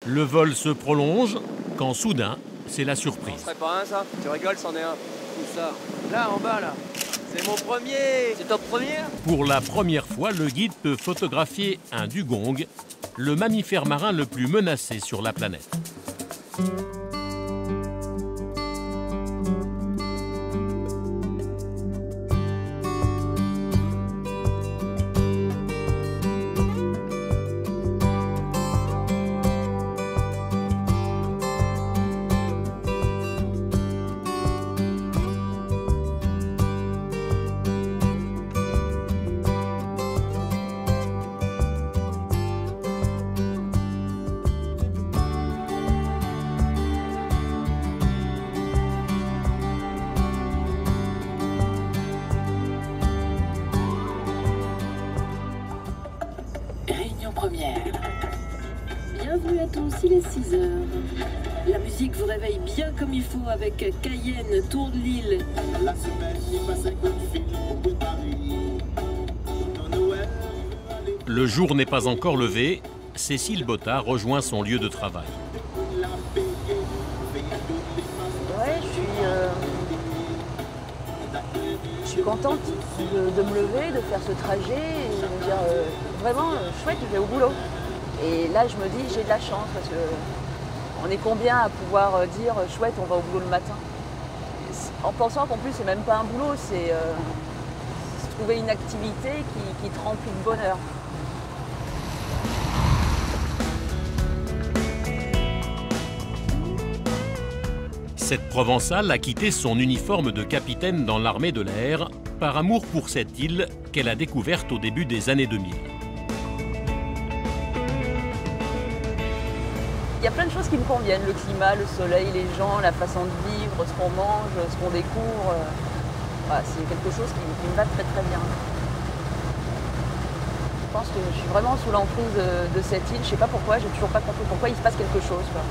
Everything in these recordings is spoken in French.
Le vol se prolonge quand soudain, c'est la surprise. Ce serait pas un ça? Tu rigoles, c'en est un. Où ça? Là, en bas, là. C'est mon premier. C'est ton premier? Pour la première fois, le guide peut photographier un dugong, le mammifère marin le plus menacé sur la planète. Première. Bienvenue à tous, il est 6 heures. La musique vous réveille bien comme il faut avec Cayenne, Tour de l'Île. La semaine n'est pas 50 films pour Paris. Le jour n'est pas encore levé, Cécile Botta rejoint son lieu de travail. Ouais, je suis contente de me lever, de faire ce trajet et de me dire vraiment chouette, je vais au boulot. Et là, je me dis, j'ai de la chance parce qu'on est combien à pouvoir dire chouette, on va au boulot le matin. En pensant qu'en plus, c'est même pas un boulot, c'est trouver une activité qui te remplit de bonheur. Cette Provençale a quitté son uniforme de capitaine dans l'armée de l'air par amour pour cette île qu'elle a découverte au début des années 2000. Il y a plein de choses qui me conviennent, le climat, le soleil, les gens, la façon de vivre, ce qu'on mange, ce qu'on découvre. Voilà, c'est quelque chose qui me va très très bien. Je pense que je suis vraiment sous l'emprise de cette île. Je ne sais pas pourquoi, j'ai toujours pas compris pourquoi il se passe quelque chose, quoi.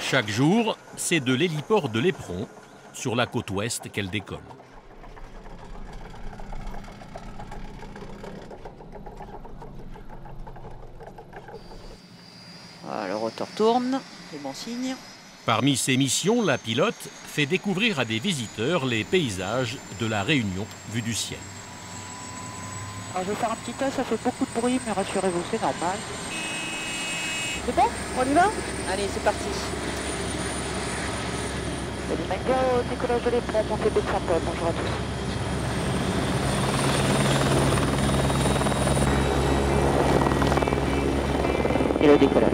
Chaque jour, c'est de l'héliport de l'Éperon, sur la côte ouest, qu'elle décolle. Voilà, le rotor tourne, c'est bon signe. Parmi ses missions, la pilote fait découvrir à des visiteurs les paysages de la Réunion vus du ciel. Alors je vais faire un petit test, ça fait beaucoup de bruit, mais rassurez-vous, c'est normal. C'est bon? On y va? Allez, c'est parti. Salut Mango, décollage de l'Éperon, montée de Saint-Paul, bonjour à tous. Et le décollage.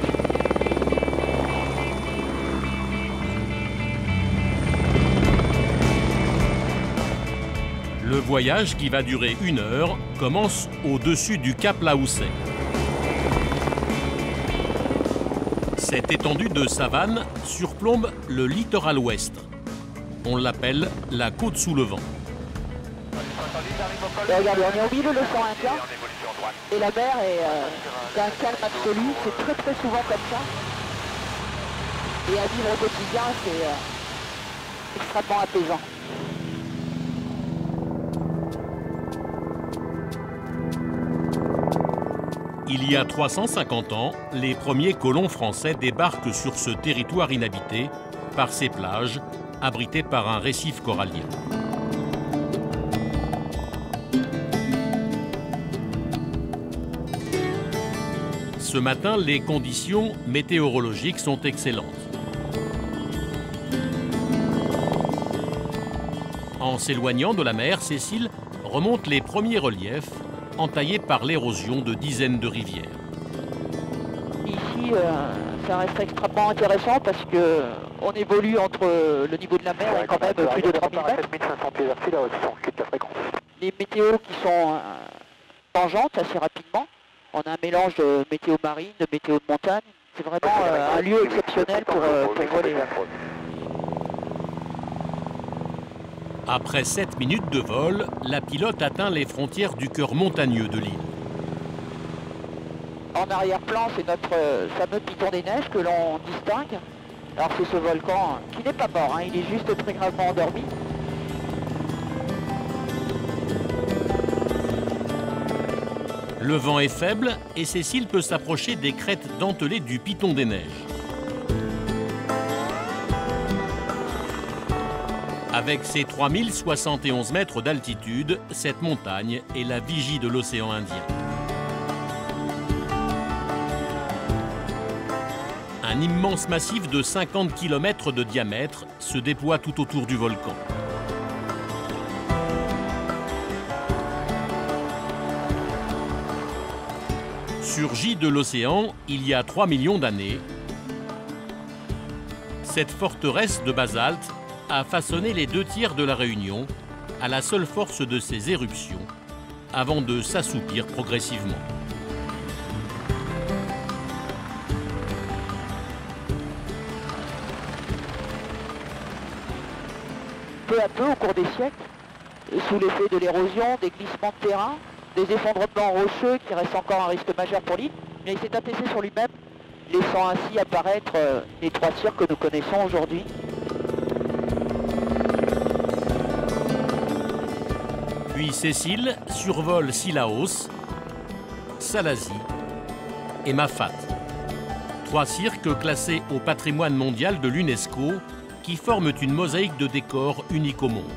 Le voyage, qui va durer 1 heure, commence au-dessus du cap Laousset. Cette étendue de savane surplombe le littoral ouest. On l'appelle la côte sous le vent. Regardez, on est au milieu de l'océan Indien et la mer est d'un calme absolu, c'est très très souvent comme ça. Et à vivre au quotidien, c'est extrêmement apaisant. Il y a 350 ans, les premiers colons français débarquent sur ce territoire inhabité par ses plages, abritées par un récif corallien. Ce matin, les conditions météorologiques sont excellentes. En s'éloignant de la mer, Cécile remonte les premiers reliefs entaillés par l'érosion de dizaines de rivières. Ici, ça reste extrêmement intéressant parce qu'on évolue entre le niveau de la mer et quand même plus de 3000 mètres. Les météos qui sont tangentes assez rapidement. On a un mélange de météo marine, de météo de montagne. C'est vraiment un lieu exceptionnel pour voler. Après 7 minutes de vol, la pilote atteint les frontières du cœur montagneux de l'île. En arrière-plan, c'est notre fameux piton des neiges que l'on distingue. Alors c'est ce volcan qui n'est pas mort, hein, il est juste très gravement endormi. Le vent est faible et Cécile peut s'approcher des crêtes dentelées du Piton des Neiges. Avec ses 3071 mètres d'altitude, cette montagne est la vigie de l'océan Indien. Un immense massif de 50 km de diamètre se déploie tout autour du volcan. Surgi de l'océan il y a 3 millions d'années, cette forteresse de basalte a façonné les 2 tiers de la Réunion à la seule force de ses éruptions, avant de s'assoupir progressivement. Peu à peu, au cours des siècles, sous l'effet de l'érosion, des glissements de terrain, des effondrements rocheux qui restent encore un risque majeur pour l'île, mais il s'est apaisé sur lui-même, laissant ainsi apparaître les 3 tiers que nous connaissons aujourd'hui. Puis Cécile survole Sillaos, Salazie et Mafate. 3 cirques classés au patrimoine mondial de l'UNESCO qui forment une mosaïque de décors unique au monde.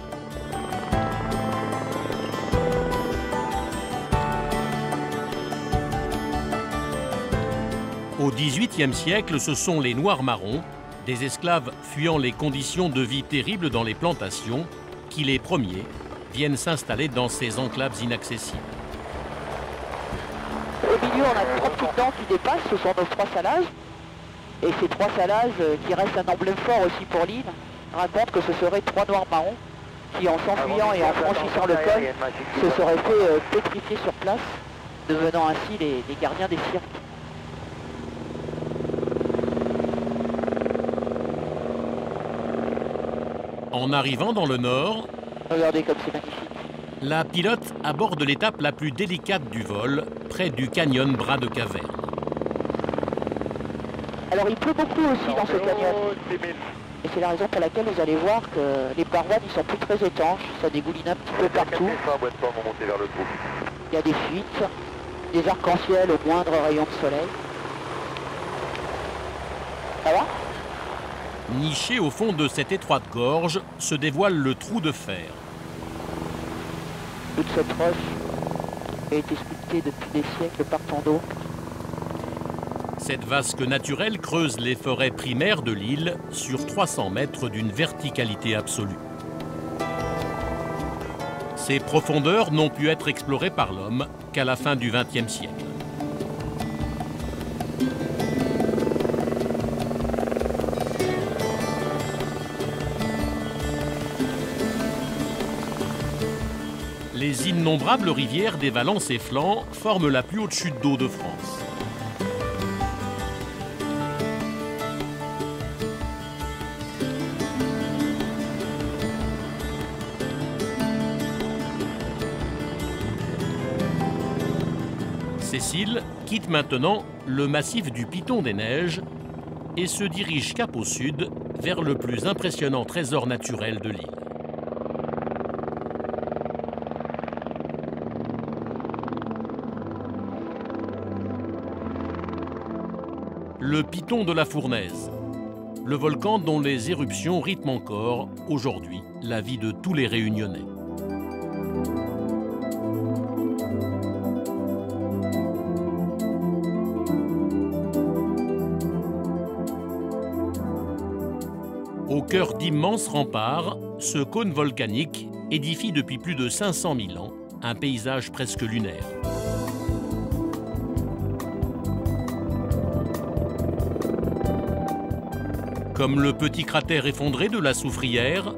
Au XVIIIe siècle, ce sont les Noirs-Marrons, des esclaves fuyant les conditions de vie terribles dans les plantations, qui les premiers viennent s'installer dans ces enclaves inaccessibles. Au milieu, on a 3 petites dents qui dépassent, ce sont nos 3 salages. Et ces 3 salages, qui restent un emblème fort aussi pour l'île, racontent que ce seraient 3 Noirs-Marrons qui, en s'enfuyant et en franchissant le col, se seraient fait pétrifier sur place, devenant ainsi les gardiens des cirques. En arrivant dans le nord, Regardez comme c'est magnifique. la pilote aborde l'étape la plus délicate du vol, près du canyon Bras de Caverne. Alors il pleut beaucoup aussi dans ce canyon. Et c'est la raison pour laquelle vous allez voir que les parois n'y sont plus très étanches, ça dégouline un petit peu partout. Il y a des fuites, des arcs-en-ciel au moindre rayon de soleil. Ça va ? Niché au fond de cette étroite gorge se dévoile le trou de fer. Toute cette roche a été sculptée depuis des siècles par tant d'eau. Cette vasque naturelle creuse les forêts primaires de l'île sur 300 mètres d'une verticalité absolue. Ces profondeurs n'ont pu être explorées par l'homme qu'à la fin du XXe siècle. Les innombrables rivières dévalant ses flancs forment la plus haute chute d'eau de France. Cécile quitte maintenant le massif du Piton des Neiges et se dirige cap au sud vers le plus impressionnant trésor naturel de l'île. Le Piton de la Fournaise, le volcan dont les éruptions rythment encore, aujourd'hui, la vie de tous les Réunionnais. Au cœur d'immenses remparts, ce cône volcanique édifie depuis plus de 500 000 ans un paysage presque lunaire. Comme le petit cratère effondré de la Soufrière,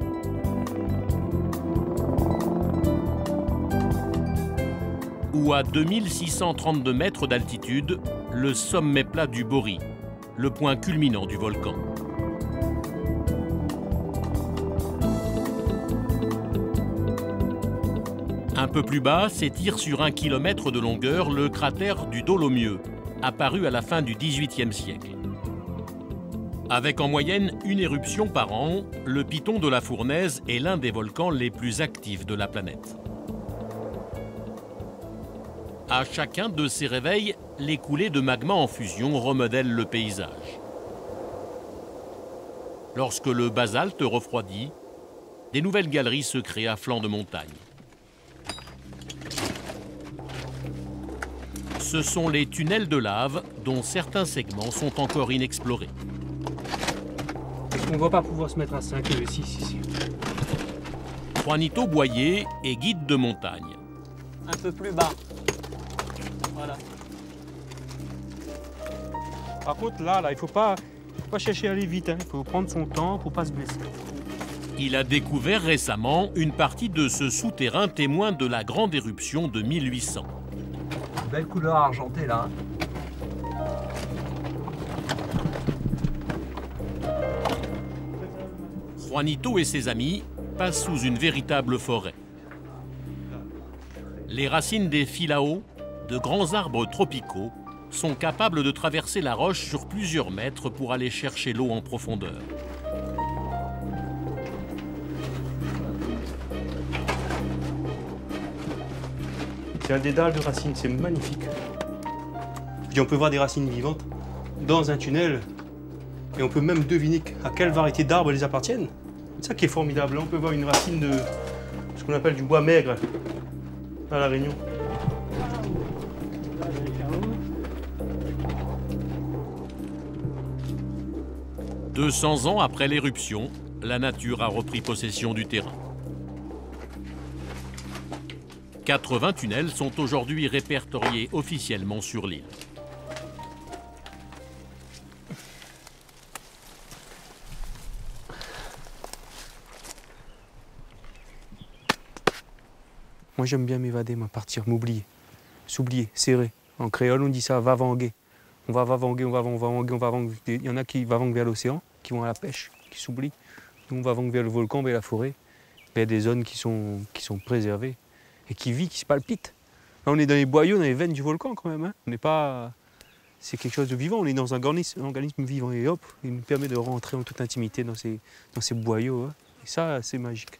ou à 2632 mètres d'altitude, le sommet plat du Bori, le point culminant du volcan. Un peu plus bas s'étire sur 1 kilomètre de longueur le cratère du Dolomieu, apparu à la fin du XVIIIe siècle. Avec en moyenne une éruption par an, le Piton de la Fournaise est l'un des volcans les plus actifs de la planète. À chacun de ces réveils, les coulées de magma en fusion remodèlent le paysage. Lorsque le basalte refroidit, des nouvelles galeries se créent à flanc de montagne. Ce sont les tunnels de lave dont certains segments sont encore inexplorés. On ne va pas pouvoir se mettre à 5 et 6 ici. Juanito Boyer est guide de montagne. Un peu plus bas. Voilà. Par contre, là, il ne faut pas chercher à aller vite. Il faut prendre son temps pour ne pas se blesser. Il a découvert récemment une partie de ce souterrain témoin de la grande éruption de 1800. Belle couleur argentée là. Juanito et ses amis passent sous une véritable forêt. Les racines des filao, de grands arbres tropicaux, sont capables de traverser la roche sur plusieurs mètres pour aller chercher l'eau en profondeur. C'est un dédale de racines, c'est magnifique. Puis on peut voir des racines vivantes dans un tunnel. Et on peut même deviner à quelle variété d'arbres elles appartiennent. C'est ça qui est formidable. Là, on peut voir une racine de ce qu'on appelle du bois maigre à La Réunion. « 200 ans après l'éruption, la nature a repris possession du terrain. 80 tunnels sont aujourd'hui répertoriés officiellement sur l'île. Moi, j'aime bien m'évader, partir, m'oublier, s'oublier, serrer. En créole, on dit ça, vavanguer. On va vavanguer, on va vavanguer, on va vavanguer. Il y en a qui vavanguent vers l'océan, qui vont à la pêche, qui s'oublient. Nous, on vavangue vers le volcan, vers la forêt. Il y a des zones qui sont préservées et qui vivent, qui se palpitent. Là, on est dans les boyaux, dans les veines du volcan quand même. Hein. On n'est pas... C'est quelque chose de vivant, on est dans un organisme vivant. Et hop, il nous permet de rentrer en toute intimité dans ces boyaux. Hein. Et ça, c'est magique.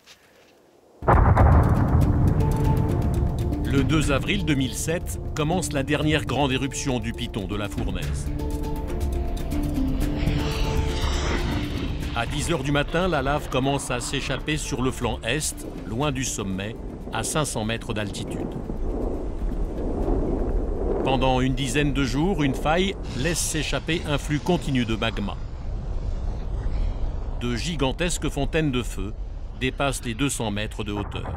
Le 2 avril 2007 commence la dernière grande éruption du piton de la Fournaise. À 10 h du matin, la lave commence à s'échapper sur le flanc est, loin du sommet, à 500 mètres d'altitude. Pendant une dizaine de jours, une faille laisse s'échapper un flux continu de magma. De gigantesques fontaines de feu dépassent les 200 mètres de hauteur.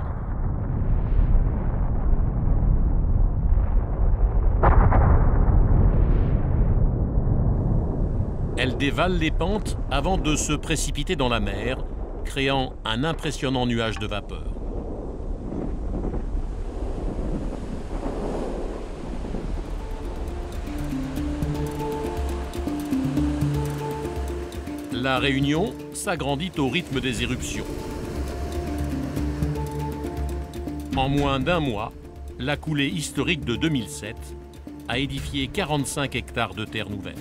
Elle dévale les pentes avant de se précipiter dans la mer, créant un impressionnant nuage de vapeur. La Réunion s'agrandit au rythme des éruptions. En moins d'un mois, la coulée historique de 2007 a édifié 45 hectares de terre nouvelle.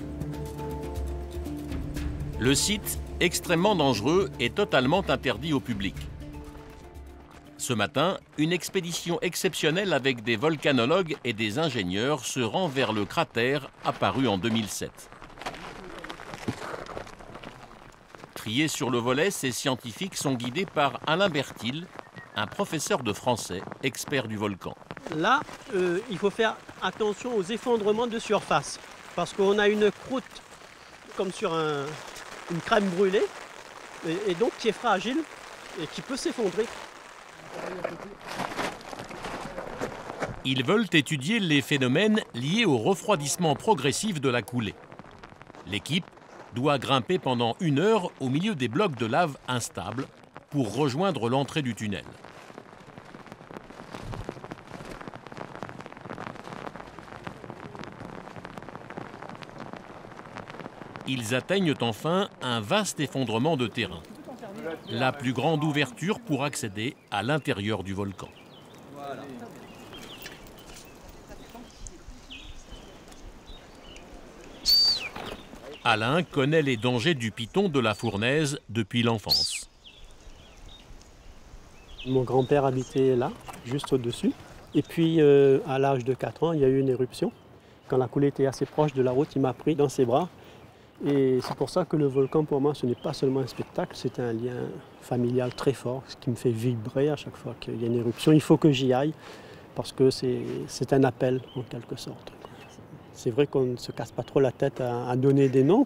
Le site, extrêmement dangereux, est totalement interdit au public. Ce matin, une expédition exceptionnelle avec des volcanologues et des ingénieurs se rend vers le cratère apparu en 2007. Triés sur le volet, ces scientifiques sont guidés par Alain Bertil, un professeur de français, expert du volcan. Là, il faut faire attention aux effondrements de surface, parce qu'on a une croûte comme sur une crème brûlée, et donc qui est fragile et qui peut s'effondrer. Ils veulent étudier les phénomènes liés au refroidissement progressif de la coulée. L'équipe doit grimper pendant 1 heure au milieu des blocs de lave instables pour rejoindre l'entrée du tunnel. Ils atteignent enfin un vaste effondrement de terrain, la plus grande ouverture pour accéder à l'intérieur du volcan. Voilà. Alain connaît les dangers du piton de la Fournaise depuis l'enfance. Mon grand-père habitait là, juste au-dessus. Et puis à l'âge de 4 ans, il y a eu une éruption. Quand la coulée était assez proche de la route, il m'a pris dans ses bras. Et c'est pour ça que le volcan, pour moi, ce n'est pas seulement un spectacle, c'est un lien familial très fort, ce qui me fait vibrer à chaque fois qu'il y a une éruption. Il faut que j'y aille, parce que c'est un appel, en quelque sorte. C'est vrai qu'on ne se casse pas trop la tête à donner des noms,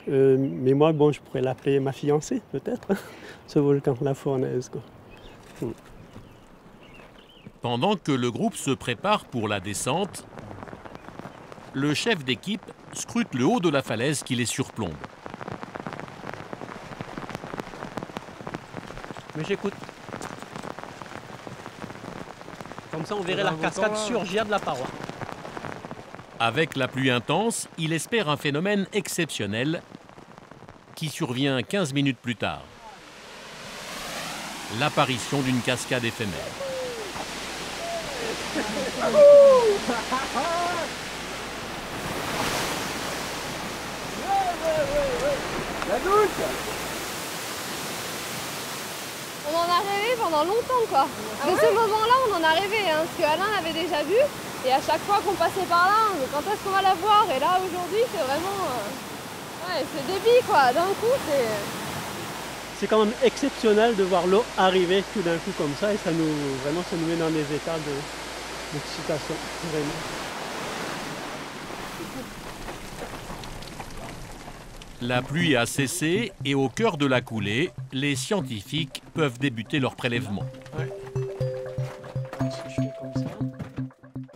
mais moi, bon, je pourrais l'appeler ma fiancée, peut-être, ce volcan, la Fournaise, quoi. Pendant que le groupe se prépare pour la descente, le chef d'équipe scrute le haut de la falaise qui les surplombe. Mais j'écoute. Comme ça, on verrait la cascade surgir de la paroi. Avec la pluie intense, il espère un phénomène exceptionnel qui survient 15 minutes plus tard. L'apparition d'une cascade éphémère. La douche! On en a rêvé pendant longtemps, quoi. De ce moment-là, on en a rêvé, hein, parce qu'Alain l'avait déjà vu. Et à chaque fois qu'on passait par là, quand est-ce qu'on va la voir? Et là, aujourd'hui, c'est vraiment... ouais, c'est débile, quoi. D'un coup, c'est... C'est quand même exceptionnel de voir l'eau arriver tout d'un coup comme ça. Et ça nous met dans des états d'excitation, vraiment. La pluie a cessé et au cœur de la coulée, les scientifiques peuvent débuter leur prélèvement.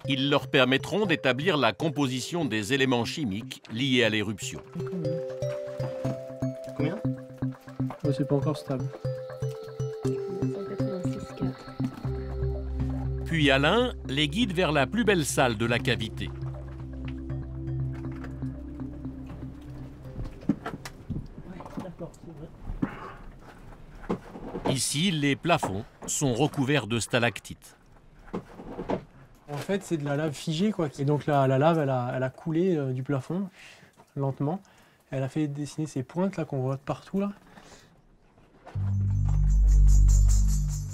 Ils leur permettront d'établir la composition des éléments chimiques liés à l'éruption. Combien? Oh, c'est pas encore stable. 186,4. Puis Alain les guide vers la plus belle salle de la cavité. Ici, les plafonds sont recouverts de stalactites. En fait, c'est de la lave figée, quoi. Et donc la lave, elle a coulé du plafond, lentement. Elle a fait dessiner ces pointes là qu'on voit partout là.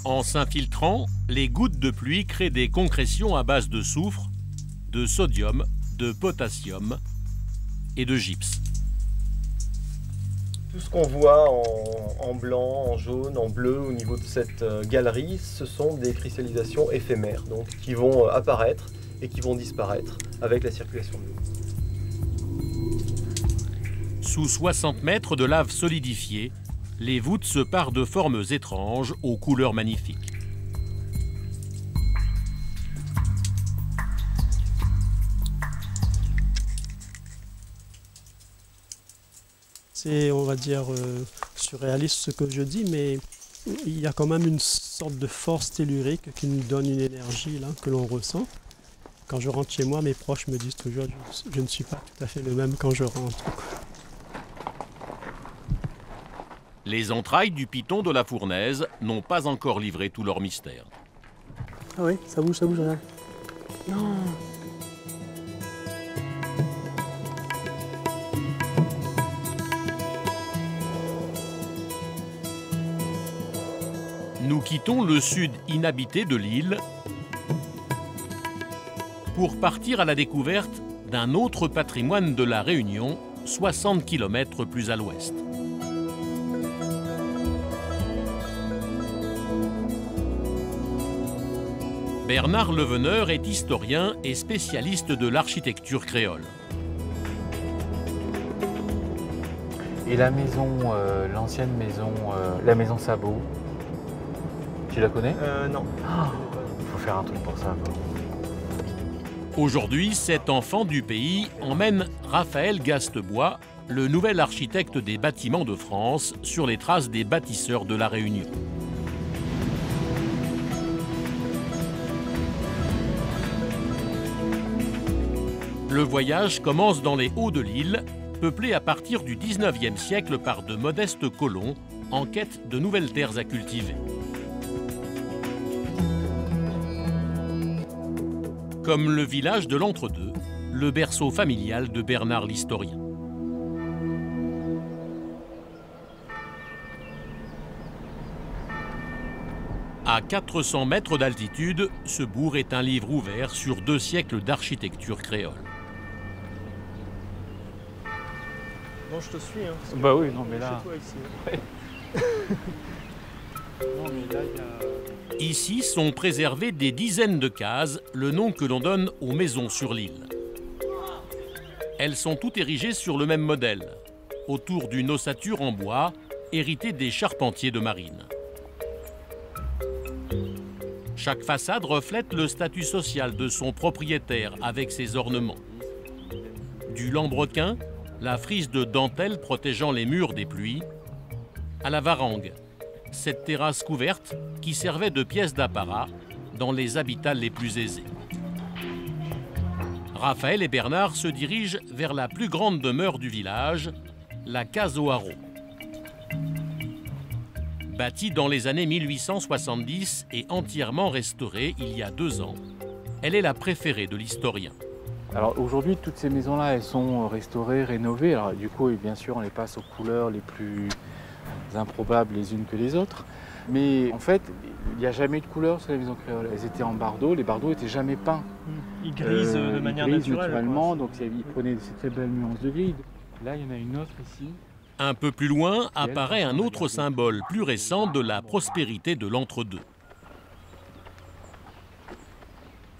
En s'infiltrant, les gouttes de pluie créent des concrétions à base de soufre, de sodium, de potassium et de gypse. Tout ce qu'on voit en blanc, en jaune, en bleu au niveau de cette galerie, ce sont des cristallisations éphémères, donc qui vont apparaître et qui vont disparaître avec la circulation de l'eau. Sous 60 mètres de lave solidifiée, les voûtes se parent de formes étranges aux couleurs magnifiques. C'est, on va dire, surréaliste ce que je dis, mais il y a quand même une sorte de force tellurique qui nous donne une énergie là, que l'on ressent. Quand je rentre chez moi, mes proches me disent toujours je ne suis pas tout à fait le même quand je rentre. Les entrailles du piton de la Fournaise n'ont pas encore livré tout leur mystère. Ah oui, ça bouge, regarde. Non. Nous quittons le sud inhabité de l'île pour partir à la découverte d'un autre patrimoine de la Réunion, 60 km plus à l'ouest. Bernard Leveneur est historien et spécialiste de l'architecture créole. Et la maison, l'ancienne maison, la maison Sabot, tu la connais? Non. Il faut faire un truc pour ça. Aujourd'hui, cet enfant du pays emmène Raphaël Gastebois, le nouvel architecte des bâtiments de France, sur les traces des bâtisseurs de la Réunion. Le voyage commence dans les hauts de l'île, peuplée à partir du 19e siècle par de modestes colons en quête de nouvelles terres à cultiver. Comme le village de l'Entre-deux, le berceau familial de Bernard l'historien. À 400 mètres d'altitude, ce bourg est un livre ouvert sur 2 siècles d'architecture créole. Bon, je te suis. Hein, bah oui, non mais là... Toi ici, ouais. Non mais là, il y a... Ici sont préservées des dizaines de cases, le nom que l'on donne aux maisons sur l'île. Elles sont toutes érigées sur le même modèle, autour d'une ossature en bois, héritée des charpentiers de marine. Chaque façade reflète le statut social de son propriétaire avec ses ornements. Du lambrequin, la frise de dentelle protégeant les murs des pluies, à la varangue, cette terrasse couverte qui servait de pièce d'apparat dans les habitats les plus aisés. Raphaël et Bernard se dirigent vers la plus grande demeure du village, la Case au Haro. Bâtie dans les années 1870 et entièrement restaurée il y a 2 ans, elle est la préférée de l'historien. Alors aujourd'hui, toutes ces maisons-là, elles sont restaurées, rénovées. Alors du coup, bien sûr, on les passe aux couleurs les plus improbables les unes que les autres. Mais en fait, il n'y a jamais eu de couleur sur les maisons créoles. Elles étaient en bardeaux, les bardeaux n'étaient jamais peints. Ils grisent de manière naturelle. Naturellement, donc ils prenaient ces très belles nuances de gris. Là, il y en a une autre ici. Un peu plus loin apparaît un autre symbole plus récent de la prospérité de l'entre-deux.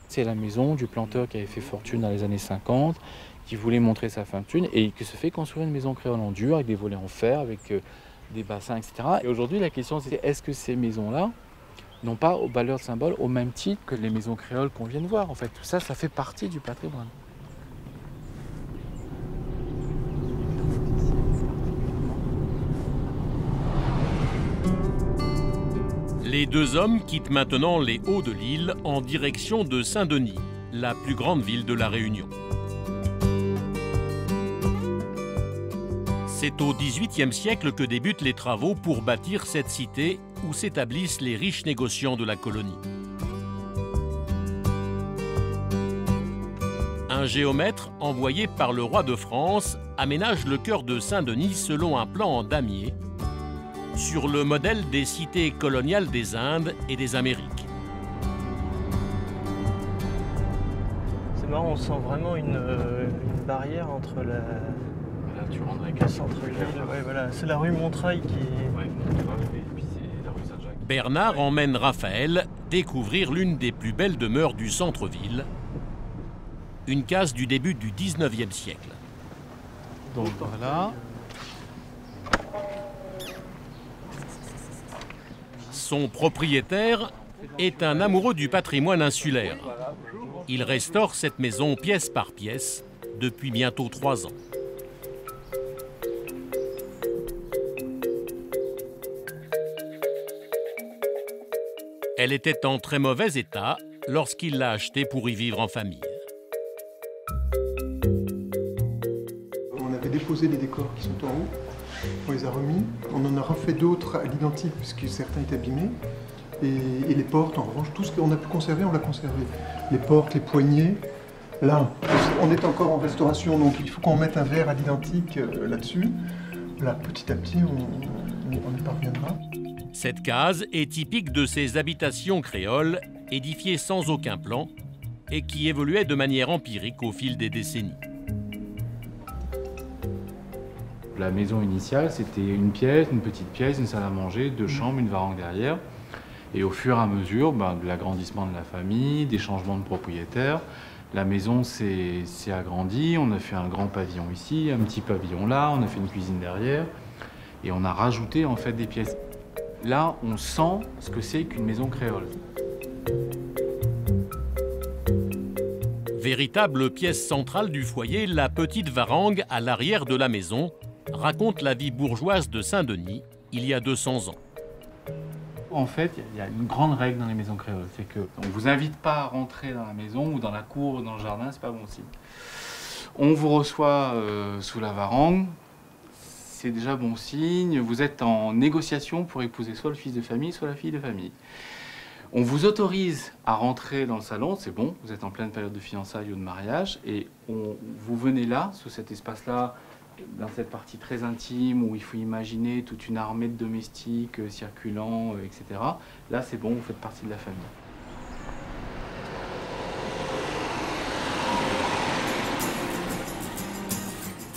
C'est la maison du planteur qui avait fait fortune dans les années 50, qui voulait montrer sa fortune et qui se fait construire une maison créole en dur avec des volets en fer, avec des bassins, etc. Et aujourd'hui, la question c'est est-ce que ces maisons-là n'ont pas valeur de symbole au même titre que les maisons créoles qu'on vient de voir. En fait, tout ça, ça fait partie du patrimoine. Les 2 hommes quittent maintenant les hauts de l'île en direction de Saint-Denis, la plus grande ville de la Réunion. C'est au XVIIIe siècle que débutent les travaux pour bâtir cette cité où s'établissent les riches négociants de la colonie. Un géomètre envoyé par le roi de France aménage le cœur de Saint-Denis selon un plan en damier, sur le modèle des cités coloniales des Indes et des Amériques. C'est marrant, on sent vraiment une barrière entre le centre-ville. Ouais, voilà. C'est la rue Montreuil qui est... Ouais, et puis c'est la rue Saint-Jacques. Bernard emmène Raphaël découvrir l'une des plus belles demeures du centre-ville, une case du début du XIXe siècle. Donc voilà. Son propriétaire est un amoureux du patrimoine insulaire. Il restaure cette maison pièce par pièce depuis bientôt 3 ans. Elle était en très mauvais état lorsqu'il l'a achetée pour y vivre en famille. On avait déposé les décors qui sont en haut. On les a remis, on en a refait d'autres à l'identique puisque certains étaient abîmés. Et les portes, en revanche, tout ce qu'on a pu conserver, on l'a conservé. Les portes, les poignées, là, on est encore en restauration, donc il faut qu'on mette un verre à l'identique là-dessus. Là, petit à petit, on y parviendra. Cette case est typique de ces habitations créoles, édifiées sans aucun plan et qui évoluaient de manière empirique au fil des décennies. La maison initiale, c'était une pièce, une petite pièce, une salle à manger, 2 chambres, une varangue derrière. Et au fur et à mesure de l'agrandissement de la famille, des changements de propriétaires, la maison s'est agrandie. On a fait un grand pavillon ici, un petit pavillon là, on a fait une cuisine derrière. Et on a rajouté en fait des pièces. Là, on sent ce que c'est qu'une maison créole. Véritable pièce centrale du foyer, la petite varangue à l'arrière de la maison raconte la vie bourgeoise de Saint-Denis il y a 200 ans. En fait, il y a une grande règle dans les maisons créoles, c'est qu'on ne vous invite pas à rentrer dans la maison ou dans la cour ou dans le jardin, c'est pas bon signe. On vous reçoit sous la varangue, c'est déjà bon signe. Vous êtes en négociation pour épouser soit le fils de famille, soit la fille de famille. On vous autorise à rentrer dans le salon, c'est bon, vous êtes en pleine période de fiançailles ou de mariage, et vous venez là, sous cet espace-là, dans cette partie très intime où il faut imaginer toute une armée de domestiques circulant, etc. Là, c'est bon, vous faites partie de la famille.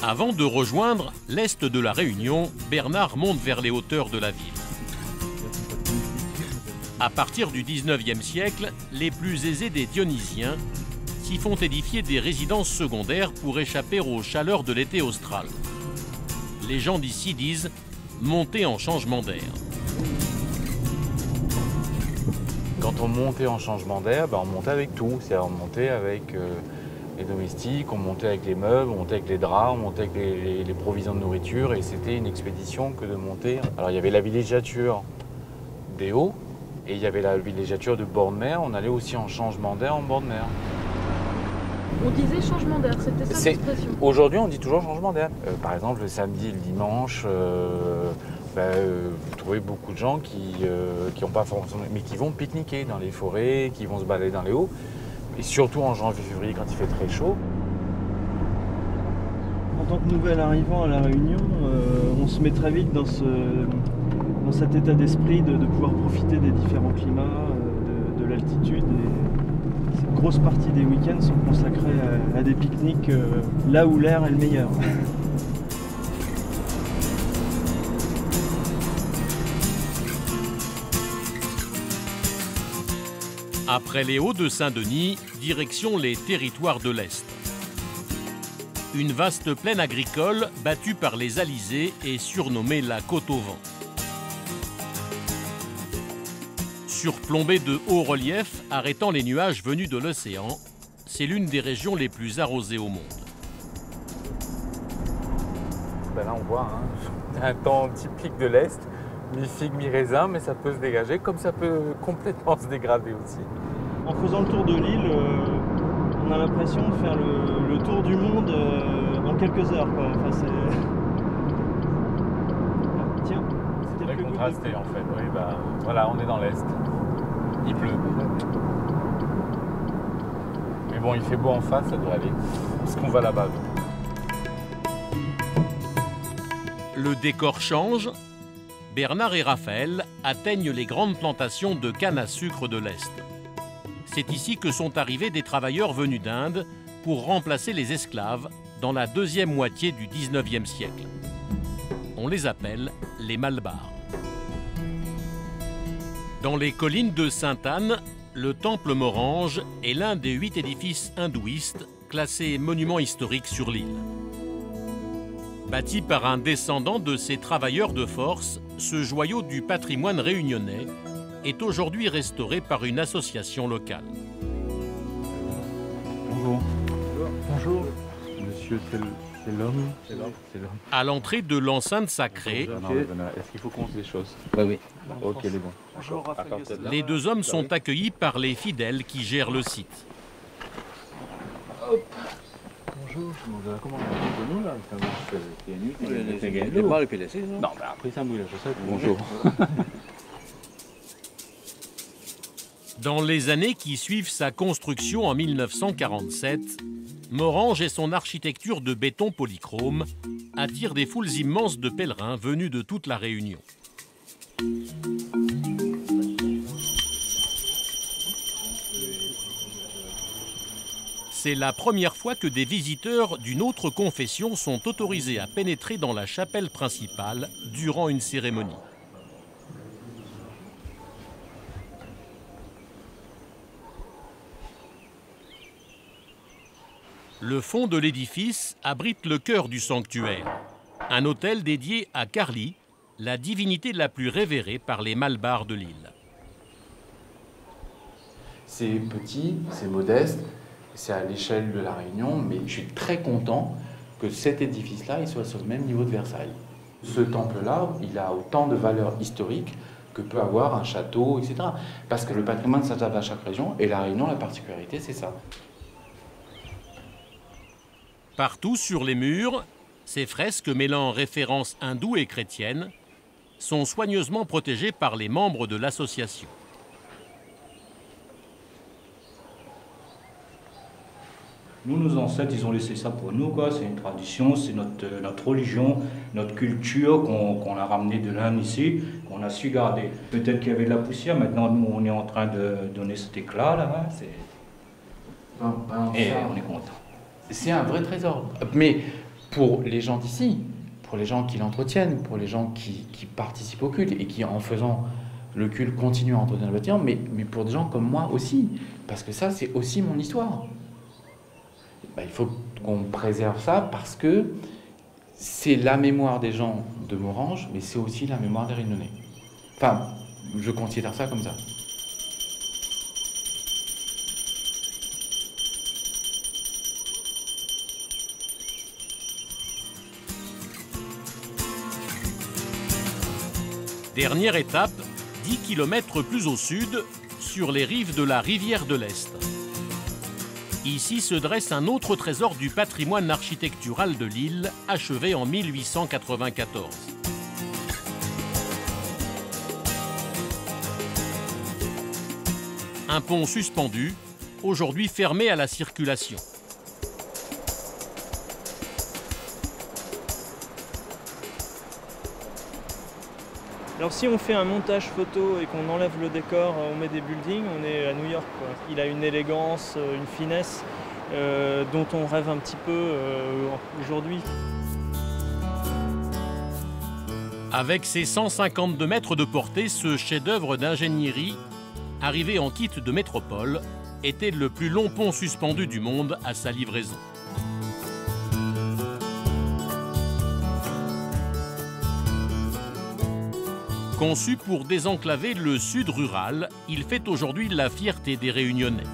Avant de rejoindre l'est de la Réunion, Bernard monte vers les hauteurs de la ville. À partir du 19e siècle, les plus aisés des Dionysiens s'y font édifier des résidences secondaires pour échapper aux chaleurs de l'été austral. Les gens d'ici disent « monter en changement d'air ». Quand on montait en changement d'air, on montait avec tout. C'est-à-dire on montait avec les domestiques, on montait avec les meubles, on montait avec les draps, on montait avec les provisions de nourriture. Et c'était une expédition que de monter. Alors il y avait la villégiature des Hauts et il y avait la villégiature de bord de mer. On allait aussi en changement d'air en bord de mer. On disait changement d'air, c'était ça l'expression. Aujourd'hui, on dit toujours changement d'air. Par exemple, le samedi et le dimanche, vous trouvez beaucoup de gens qui ont pas forcément, mais qui vont pique-niquer dans les forêts, qui vont se balader dans les hauts, et surtout en janvier-février quand il fait très chaud. En tant que nouvel arrivant à La Réunion, on se met très vite dans cet état d'esprit de pouvoir profiter des différents climats, de l'altitude. Une grosse partie des week-ends sont consacrés à des pique-niques là où l'air est le meilleur. Après les Hauts de Saint-Denis, direction les territoires de l'Est. Une vaste plaine agricole battue par les alizés et surnommée la Côte au vent. Surplombée de hauts reliefs arrêtant les nuages venus de l'océan, c'est l'une des régions les plus arrosées au monde. Là on voit un temps typique de l'Est, mi-figue, mi-raisin, mais ça peut se dégager comme ça peut complètement se dégrader aussi. En faisant le tour de l'île, on a l'impression de faire le tour du monde en quelques heures, quoi. Enfin, tiens, c'est très contrasté en fait. Oui, voilà, on est dans l'Est. Il pleut. Mais bon, il fait beau en face, ça devrait aller. Parce qu'on va là-bas. Le décor change. Bernard et Raphaël atteignent les grandes plantations de canne à sucre de l'Est. C'est ici que sont arrivés des travailleurs venus d'Inde pour remplacer les esclaves dans la deuxième moitié du 19e siècle. On les appelle les Malbars. Dans les collines de Sainte-Anne, le temple Morange est l'un des 8 édifices hindouistes classés monument historique sur l'île. Bâti par un descendant de ces travailleurs de force, ce joyau du patrimoine réunionnais est aujourd'hui restauré par une association locale. Bonjour. Bonjour. Monsieur, c'est l'homme. À l'entrée de l'enceinte sacrée, est-ce qu'il faut qu'on se les choses? Oui. Ok, il est bon. Bonjour, Raphaël. les deux hommes sont accueillis par les fidèles qui gèrent le site. Bonjour. Comment on nous là? Non, après ça mouille la chaussette. Bonjour. Dans les années qui suivent sa construction en 1947, Morange et son architecture de béton polychrome attirent des foules immenses de pèlerins venus de toute la Réunion. C'est la première fois que des visiteurs d'une autre confession sont autorisés à pénétrer dans la chapelle principale durant une cérémonie. Le fond de l'édifice abrite le cœur du sanctuaire, un autel dédié à Kali, la divinité la plus révérée par les Malbars de l'île. C'est petit, c'est modeste, c'est à l'échelle de la Réunion, mais je suis très content que cet édifice-là il soit sur le même niveau de Versailles. Ce temple-là, il a autant de valeur historique que peut avoir un château, etc. Parce que le patrimoine s'adapte à chaque région, et la Réunion, la particularité, c'est ça. Partout sur les murs, ces fresques mêlant références hindoues et chrétiennes sont soigneusement protégées par les membres de l'association. Nous, nos ancêtres, ils ont laissé ça pour nous, quoi. C'est une tradition, c'est notre religion, notre culture qu'on a ramené de l'Inde ici, qu'on a su garder. Peut-être qu'il y avait de la poussière, maintenant nous on est en train de donner cet éclat là, et on est content. C'est un vrai trésor, mais pour les gens d'ici, pour les gens qui l'entretiennent, pour les gens qui participent au culte et qui, en faisant le culte, continuent à entretenir le bâtiment, mais pour des gens comme moi aussi, parce que ça, c'est aussi mon histoire. Ben, il faut qu'on préserve ça parce que c'est la mémoire des gens de Morhange, mais c'est aussi la mémoire des Réunionnais. Enfin, je considère ça comme ça. Dernière étape, 10 km plus au sud, sur les rives de la rivière de l'Est. Ici se dresse un autre trésor du patrimoine architectural de l'île, achevé en 1894. Un pont suspendu, aujourd'hui fermé à la circulation. Alors si on fait un montage photo et qu'on enlève le décor, on met des buildings, on est à New York, quoi. Il a une élégance, une finesse dont on rêve un petit peu aujourd'hui. Avec ses 152 mètres de portée, ce chef-d'œuvre d'ingénierie, arrivé en kit de métropole, était le plus long pont suspendu du monde à sa livraison. Conçu pour désenclaver le sud rural, il fait aujourd'hui la fierté des Réunionnais.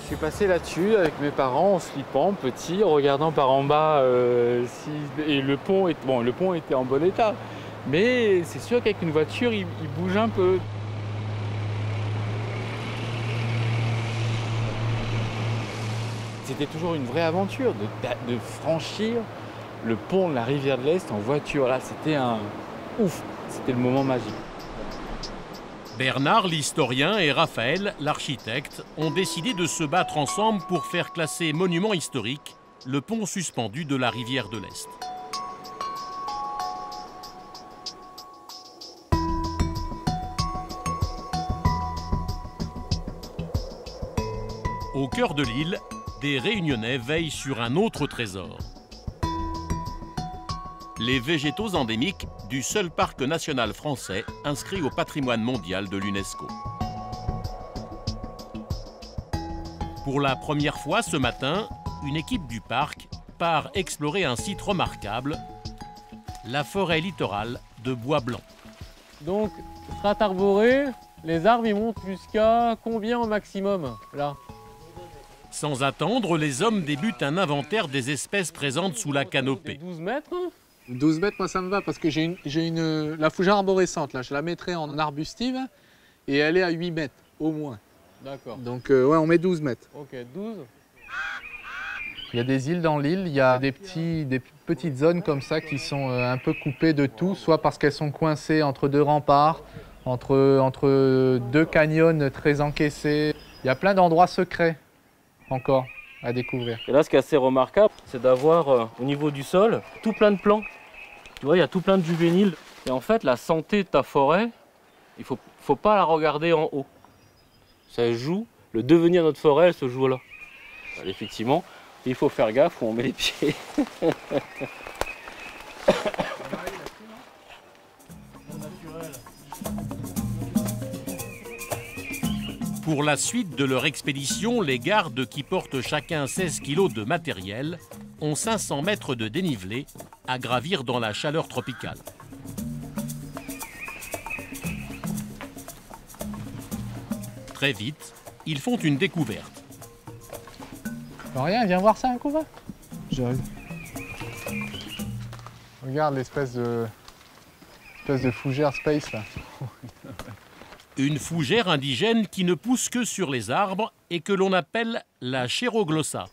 Je suis passé là-dessus avec mes parents en flippant, petit, en regardant par en bas et le pont était en bon état. Mais c'est sûr qu'avec une voiture, il bouge un peu. C'était toujours une vraie aventure de franchir le pont de la rivière de l'Est en voiture. Là, c'était c'était le moment magique. Bernard, l'historien, et Raphaël, l'architecte, ont décidé de se battre ensemble pour faire classer monument historique le pont suspendu de la rivière de l'Est. Au cœur de l'île, des Réunionnais veillent sur un autre trésor. Les végétaux endémiques du seul parc national français inscrit au patrimoine mondial de l'UNESCO. Pour la première fois ce matin, une équipe du parc part explorer un site remarquable, la forêt littorale de Bois Blanc. Donc, strate arborée, les arbres ils montent jusqu'à combien au maximum là? Sans attendre, les hommes débutent un inventaire des espèces présentes sous la canopée. 12 mètres. 12 mètres, moi ça me va parce que j'ai la fougère arborescente, là, je la mettrai en arbustive et elle est à 8 mètres au moins. D'accord. Donc ouais, on met 12 mètres. Ok, 12. Il y a des îles dans l'île, il y a des petites zones comme ça qui sont un peu coupées de tout, soit parce qu'elles sont coincées entre deux remparts, entre deux canyons très encaissés. Il y a plein d'endroits secrets encore à découvrir. Et là, ce qui est assez remarquable, c'est d'avoir au niveau du sol tout plein de plants. Tu vois, il y a tout plein de juvéniles. Et en fait, la santé de ta forêt, il faut pas la regarder en haut. Ça joue, le devenir de notre forêt, elle se joue là. Alors, effectivement, il faut faire gaffe où on met les pieds. Pour la suite de leur expédition, les gardes qui portent chacun 16 kg de matériel ont 500 mètres de dénivelé à gravir dans la chaleur tropicale. Très vite, ils font une découverte. Rien, viens voir ça un coup, va. J'arrive. Regarde l'espèce de fougère space là. Une fougère indigène qui ne pousse que sur les arbres et que l'on appelle la chéroglossa.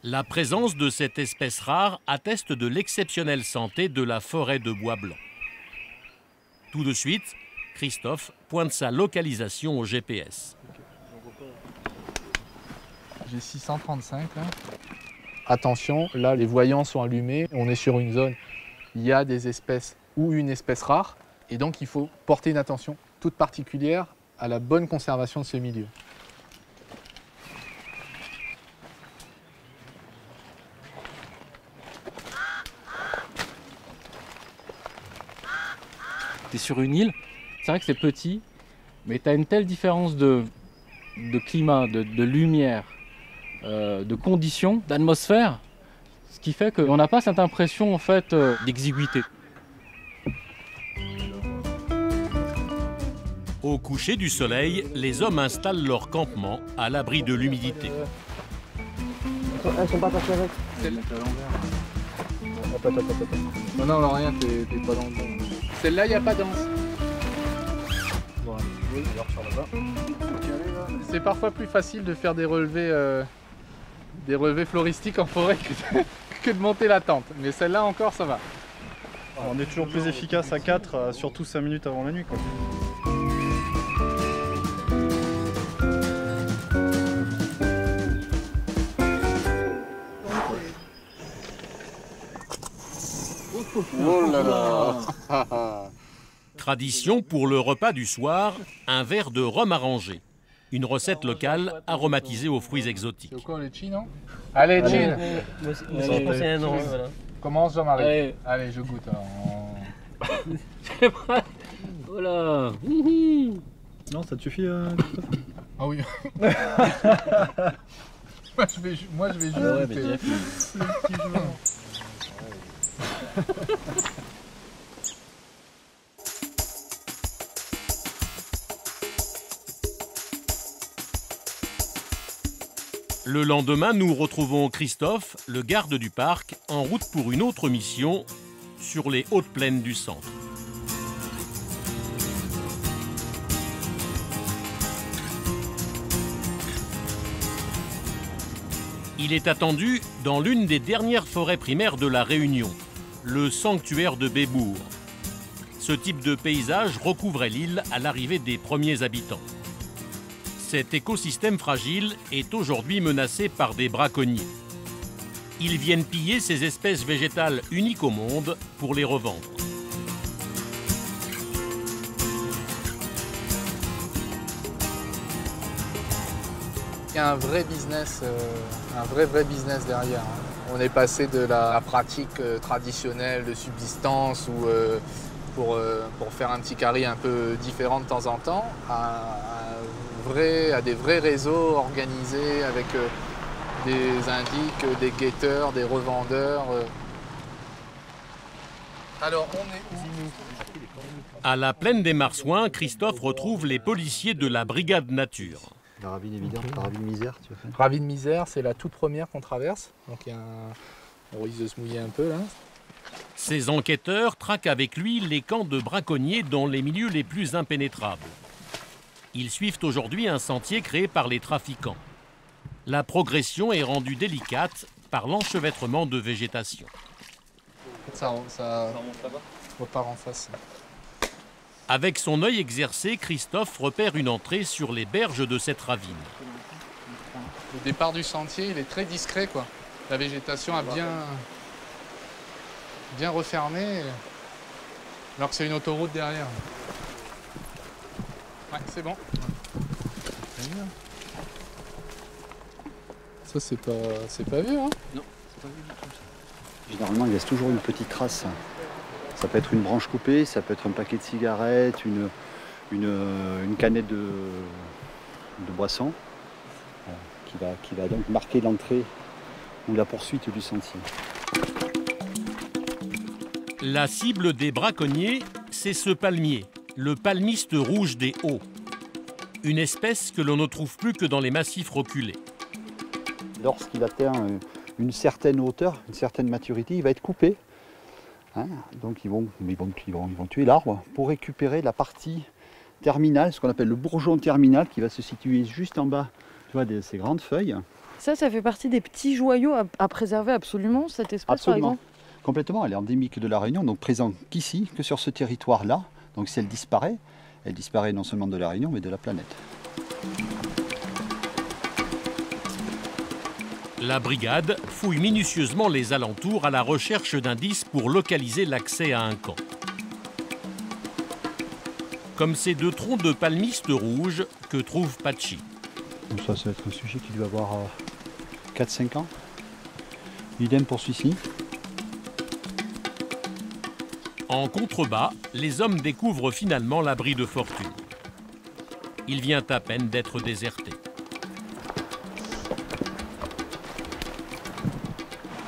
La présence de cette espèce rare atteste de l'exceptionnelle santé de la forêt de Bois Blanc. Tout de suite, Christophe pointe sa localisation au GPS. J'ai 635 là. Attention, là les voyants sont allumés, on est sur une zone, il y a des espèces ou une espèce rare, et donc il faut porter une attention toute particulière à la bonne conservation de ce milieu. Tu es sur une île, c'est vrai que c'est petit, mais tu as une telle différence de climat, de lumière, de conditions, d'atmosphère, ce qui fait qu'on n'a pas cette impression en fait d'exiguïté. Au coucher du soleil, les hommes installent leur campement à l'abri de l'humidité. Elles sont pas passées avec. Non, non, rien, t'es pas dans le bon. Celle-là, il n'y a pas d'anse. C'est parfois plus facile de faire des relevés floristiques en forêt que de monter la tente. Mais celle-là encore, ça va. On est toujours plus efficace à 4, surtout 5 minutes avant la nuit, quoi. Oh là là. Tradition pour le repas du soir, un verre de rhum arrangé. Une recette locale aromatisée aux fruits exotiques. C'est quoi, le chi, non? Allez, Jean. Commence, Jean-Marie. Allez, je goûte alors. C'est vrai. Voilà. Non, ça te suffit, Christophe? Ah oui. moi, je vais juste goûter. Le lendemain, nous retrouvons Christophe, le garde du parc, en route pour une autre mission sur les hautes plaines du centre. Il est attendu dans l'une des dernières forêts primaires de la Réunion, le sanctuaire de Bébour. Ce type de paysage recouvrait l'île à l'arrivée des premiers habitants. Cet écosystème fragile est aujourd'hui menacé par des braconniers. Ils viennent piller ces espèces végétales uniques au monde pour les revendre. Il y a un vrai business, vrai business derrière. On est passé de la pratique traditionnelle de subsistance ou pour faire un petit carry un peu différent de temps en temps à des vrais réseaux organisés avec des indiques, des guetteurs, des revendeurs. Alors on est où? À la plaine des Marsouins, Christophe retrouve les policiers de la brigade nature. La ravine évidente, la ravine Misère, tu veux faire? Ravine Misère, c'est la toute première qu'on traverse. Donc on risque de se mouiller un peu là. Ces enquêteurs traquent avec lui les camps de braconniers dans les milieux les plus impénétrables. Ils suivent aujourd'hui un sentier créé par les trafiquants. La progression est rendue délicate par l'enchevêtrement de végétation. Ça remonte là-bas. Repart en face. Avec son œil exercé, Christophe repère une entrée sur les berges de cette ravine. Le départ du sentier, il est très discret, quoi. La végétation a bien refermé, alors que c'est une autoroute derrière. Ouais, c'est bon. Ça, c'est pas vieux, hein? Non, c'est pas vieux du tout. Généralement, il laisse toujours une petite trace. Ça peut être une branche coupée, ça peut être un paquet de cigarettes, une canette de boisson qui va donc marquer l'entrée ou la poursuite du sentier. La cible des braconniers, c'est ce palmier, le palmiste rouge des Hauts. Une espèce que l'on ne trouve plus que dans les massifs reculés. Lorsqu'il atteint une certaine hauteur, une certaine maturité, il va être coupé. Hein, donc ils vont tuer l'arbre pour récupérer la partie terminale, ce qu'on appelle le bourgeon terminal, qui va se situer juste en bas, tu vois, de ces grandes feuilles. Ça fait partie des petits joyaux à préserver absolument, cette espèce, absolument. Par exemple. Complètement, elle est endémique de la Réunion, donc présente qu'ici, que sur ce territoire-là. Donc si elle disparaît, Elle disparaît non seulement de la Réunion, mais de la planète. La brigade fouille minutieusement les alentours à la recherche d'indices pour localiser l'accès à un camp. Comme ces 2 troncs de palmistes rouges que trouve Patchy. Donc ça va être un sujet qui doit avoir 4-5 ans. Idem pour celui-ci. En contrebas, les hommes découvrent finalement l'abri de fortune. Il vient à peine d'être déserté.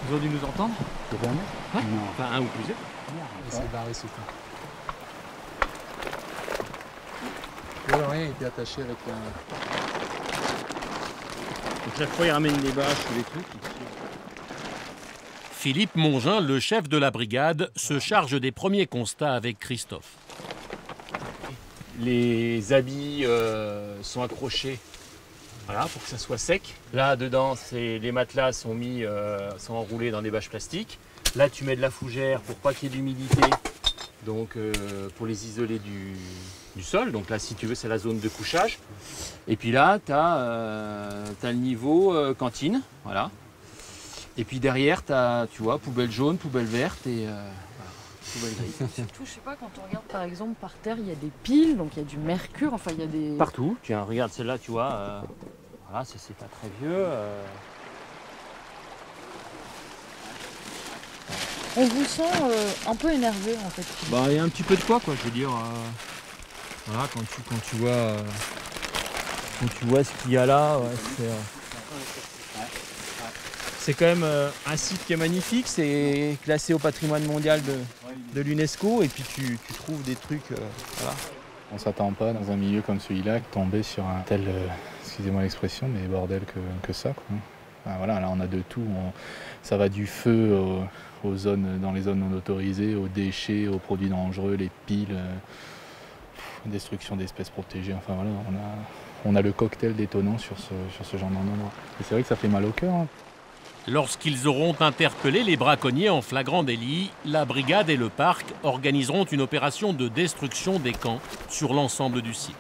Ils ont dû nous entendre? Il y avait un mec? Non. Enfin, un ou plusieurs. Il s'est barré, c'est tout. Rien, il était attaché avec un... Donc chaque fois, ils ramènent des bâches ou des trucs. Philippe Mongin, le chef de la brigade, se charge des premiers constats avec Christophe. Les habits sont accrochés, voilà, pour que ça soit sec. Là, dedans, les matelas sont enroulés dans des bâches plastiques. Là, tu mets de la fougère pour pas qu'il y ait d'humidité, donc pour les isoler du sol. Donc là, si tu veux, c'est la zone de couchage. Et puis là, tu as le niveau cantine, voilà. Et puis derrière, tu as, tu vois, poubelle jaune, poubelle verte et poubelle grise. Surtout, je sais pas, quand on regarde par exemple par terre, il y a des piles, donc il y a du mercure, enfin il y a des... Partout. Tiens, regarde celle-là, tu vois, voilà, ça c'est pas très vieux. On vous sent un peu énervé en fait. Bah, il y a un petit peu de quoi, je veux dire. Voilà, quand tu vois ce qu'il y a là, ouais, c'est quand même un site qui est magnifique, c'est classé au patrimoine mondial de l'UNESCO et puis tu trouves des trucs, voilà. On ne s'attend pas dans un milieu comme celui-là tomber sur un tel, excusez-moi l'expression, mais bordel que ça, quoi. Enfin, voilà, là on a de tout, ça va du feu dans les zones non autorisées, aux déchets, aux produits dangereux, les piles, destruction d'espèces protégées, enfin voilà, on a le cocktail détonnant sur ce genre d'endroit. Et c'est vrai que ça fait mal au cœur. Hein. Lorsqu'ils auront interpellé les braconniers en flagrant délit, la brigade et le parc organiseront une opération de destruction des camps sur l'ensemble du site.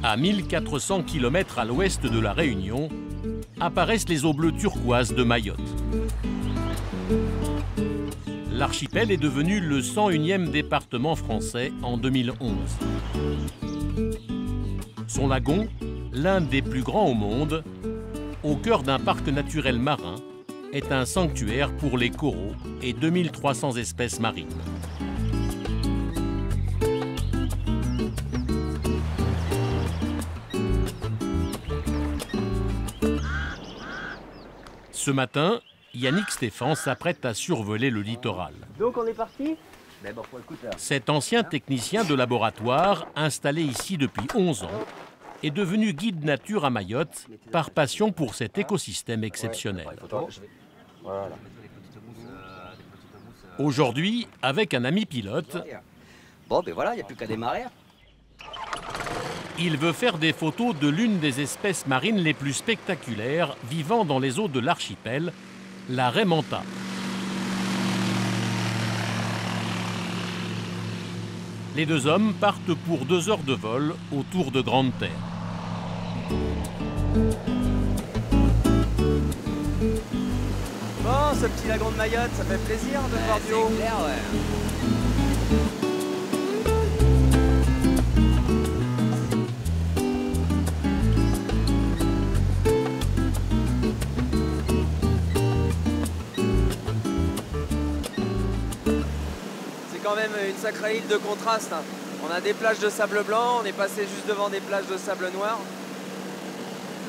À 1400 km à l'ouest de la Réunion, apparaissent les eaux bleues turquoises de Mayotte. L'archipel est devenu le 101e département français en 2011. Son lagon, l'un des plus grands au monde, au cœur d'un parc naturel marin, est un sanctuaire pour les coraux et 2300 espèces marines. Ce matin, Yannick Stéphan s'apprête à survoler le littoral. Donc on est parti? Cet ancien technicien de laboratoire, installé ici depuis 11 ans, est devenu guide nature à Mayotte par passion pour cet écosystème exceptionnel. Aujourd'hui, avec un ami pilote, bon ben voilà, il n'y a plus qu'à démarrer. Il veut faire des photos de l'une des espèces marines les plus spectaculaires vivant dans les eaux de l'archipel, la raie manta. Les deux hommes partent pour 2 heures de vol autour de Grande Terre. Bon, ce petit lagon de Mayotte, ça fait plaisir de voir du haut. C'est clair, quand même une sacrée île de contraste. On a des plages de sable blanc, on est passé juste devant des plages de sable noir.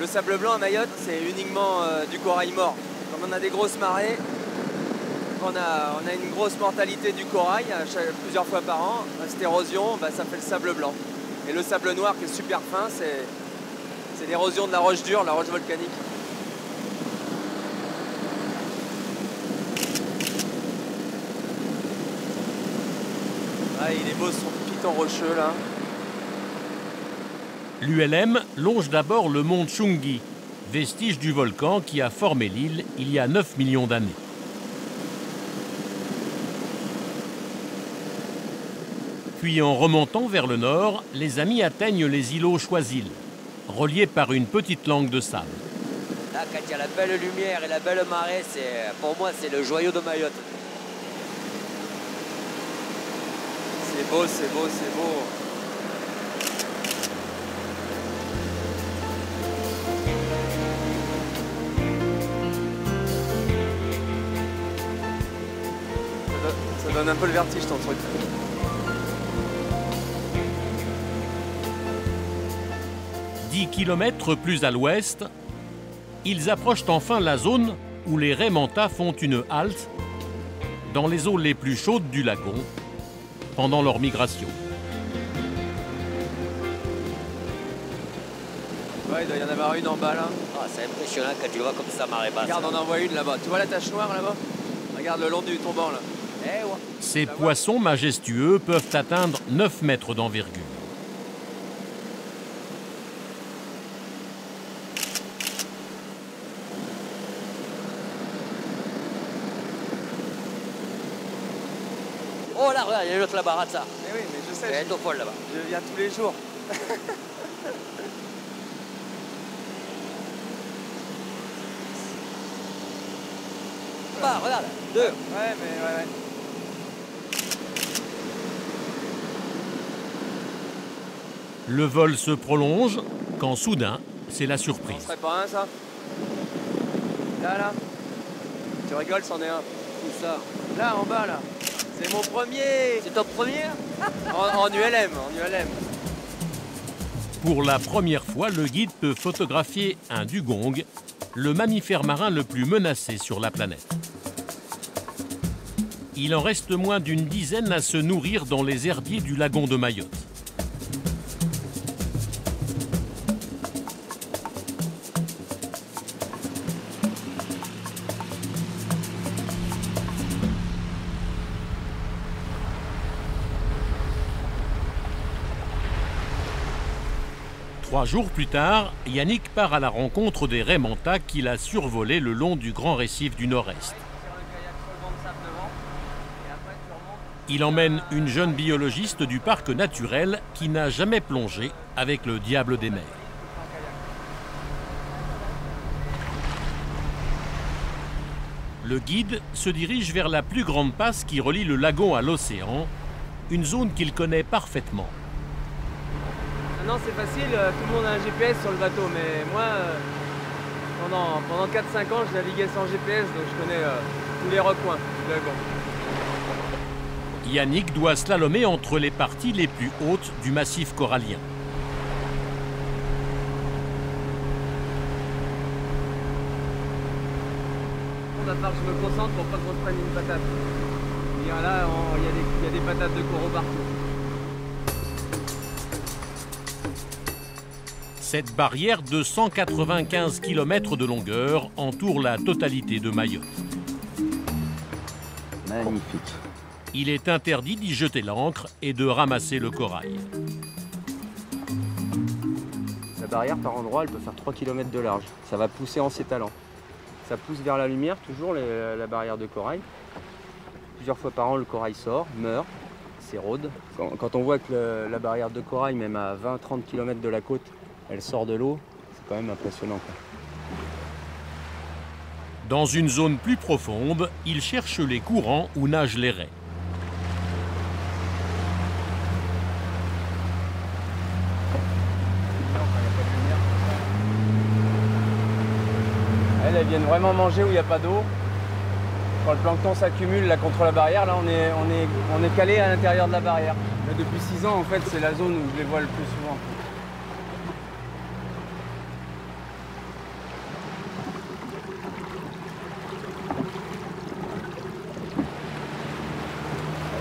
Le sable blanc à Mayotte, c'est uniquement du corail mort. Comme on a des grosses marées, on a une grosse mortalité du corail plusieurs fois par an. Cette érosion, ça fait le sable blanc. Et le sable noir qui est super fin, c'est l'érosion de la roche dure, la roche volcanique. Ah, il est beau son piton rocheux là. L'ULM longe d'abord le mont Tchungi, vestige du volcan qui a formé l'île il y a 9 millions d'années. Puis en remontant vers le nord, les amis atteignent les îlots Choisil, reliés par une petite langue de sable. Là, quand il y a la belle lumière et la belle marée, pour moi, c'est le joyau de Mayotte. C'est beau, c'est beau, c'est beau. Ça donne un peu le vertige ton truc. « 10 km plus à l'ouest, ils approchent enfin la zone où les raies manta font une halte dans les eaux les plus chaudes du lagon pendant leur migration. Ouais, il doit y en avoir une en bas là. Ah, c'est impressionnant quand tu vois comme ça marée basse. Regarde, on en voit une là-bas. Tu vois la tache noire là-bas? Regarde le long du tombant là. Eh ouais. Ces poissons majestueux peuvent atteindre 9 mètres d'envergure. Oh là, regarde, il y a une autre là-bas, rate ça. Mais oui, mais je sais. Elle est au folle là-bas. Je viens tous les jours. Bah, regarde, 2. Ouais, mais ouais. Le vol se prolonge quand soudain, c'est la surprise. Ce serait pas un ça? Là. Tu rigoles, c'en est un. Où ça? Là, en bas, là. C'est mon premier. C'est ton premier? en ULM. Pour la première fois, le guide peut photographier un dugong, le mammifère marin le plus menacé sur la planète. Il en reste moins d'une dizaine à se nourrir dans les herbiers du lagon de Mayotte. Trois jours plus tard, Yannick part à la rencontre des raies manta qu'il a survolées le long du grand récif du Nord-Est. Il emmène une jeune biologiste du parc naturel qui n'a jamais plongé avec le diable des mers. Le guide se dirige vers la plus grande passe qui relie le lagon à l'océan, une zone qu'il connaît parfaitement. Maintenant c'est facile, tout le monde a un GPS sur le bateau, mais moi pendant 4-5 ans je naviguais sans GPS, donc je connais tous les recoins du lagon. Yannick doit slalomer entre les parties les plus hautes du massif corallien. Il va falloir que je me concentre pour pas qu'on se prenne une patate. Là, il y a des patates de coraux partout. Cette barrière de 195 km de longueur entoure la totalité de Mayotte. Magnifique. Il est interdit d'y jeter l'ancre et de ramasser le corail. La barrière, par endroit, elle peut faire 3 km de large. Ça va pousser en s'étalant. Ça pousse vers la lumière, toujours la barrière de corail. Plusieurs fois par an, le corail sort, meurt, s'érode. Quand on voit que la barrière de corail, même à 20-30 km de la côte, elle sort de l'eau, c'est quand même impressionnant, quoi. Dans une zone plus profonde, il cherche les courants où nagent les raies. Elles viennent vraiment manger où il n'y a pas d'eau. Quand le plancton s'accumule là contre la barrière, là on est calé à l'intérieur de la barrière. Là, depuis 6 ans en fait c'est la zone où je les vois le plus souvent.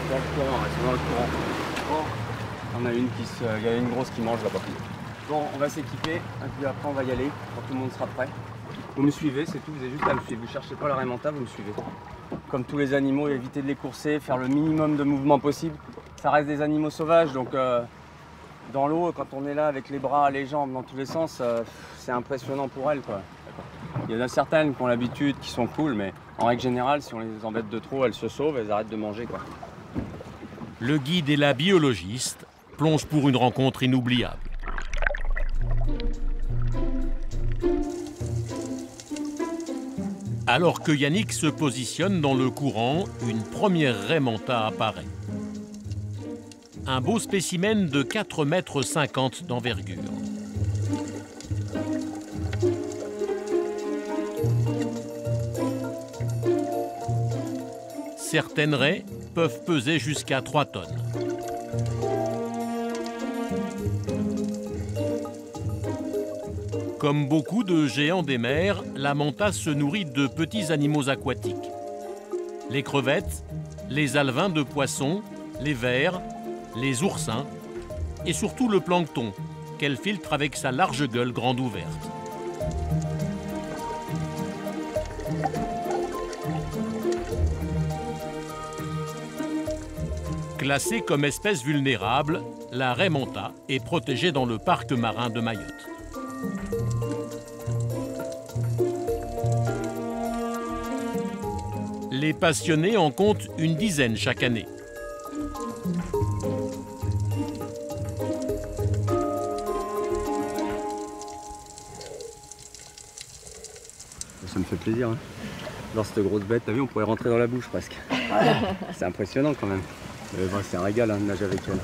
Directement, elles sont dans le courant. Oh. On a il y a une grosse qui mange là-bas. Bon, on va s'équiper, et puis après on va y aller quand tout le monde sera prêt. Vous me suivez, c'est tout, vous avez juste à me suivre. Vous cherchez pas la raie manta, vous me suivez. Comme tous les animaux, évitez de les courser, faire le minimum de mouvements possible. Ça reste des animaux sauvages, donc dans l'eau, quand on est là avec les bras, les jambes dans tous les sens, c'est impressionnant pour elles, quoi. Il y en a certaines qui ont l'habitude, qui sont cool, mais en règle générale, si on les embête de trop, elles se sauvent, elles arrêtent de manger, quoi. Le guide et la biologiste plongent pour une rencontre inoubliable. Alors que Yannick se positionne dans le courant, une première raie manta apparaît. Un beau spécimen de 4,50 m d'envergure. Certaines raies peuvent peser jusqu'à 3 tonnes. Comme beaucoup de géants des mers, la manta se nourrit de petits animaux aquatiques. Les crevettes, les alevins de poissons, les vers, les oursins et surtout le plancton qu'elle filtre avec sa large gueule grande ouverte. Classée comme espèce vulnérable, la raie manta est protégée dans le parc marin de Mayotte. Les passionnés en comptent une dizaine chaque année. Ça me fait plaisir. Hein. Dans cette grosse bête, t'as vu, on pourrait rentrer dans la bouche presque. C'est impressionnant quand même. Bon, c'est un régal hein, de nager avec elle.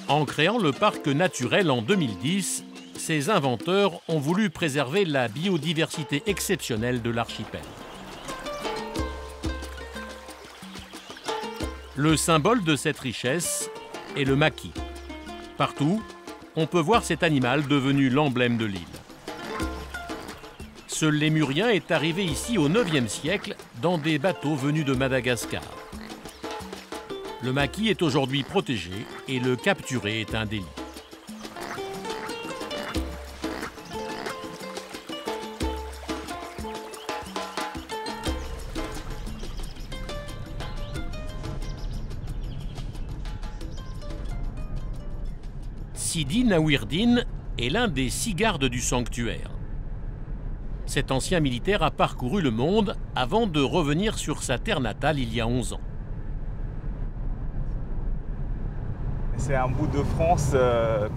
En créant le parc naturel en 2010, ses inventeurs ont voulu préserver la biodiversité exceptionnelle de l'archipel. Le symbole de cette richesse est le maquis. Partout, on peut voir cet animal devenu l'emblème de l'île. Ce lémurien est arrivé ici au IXe siècle dans des bateaux venus de Madagascar. Le maquis est aujourd'hui protégé et le capturer est un délit. Sidi Naouirdine est l'un des 6 gardes du sanctuaire. Cet ancien militaire a parcouru le monde avant de revenir sur sa terre natale il y a 11 ans. C'est un bout de France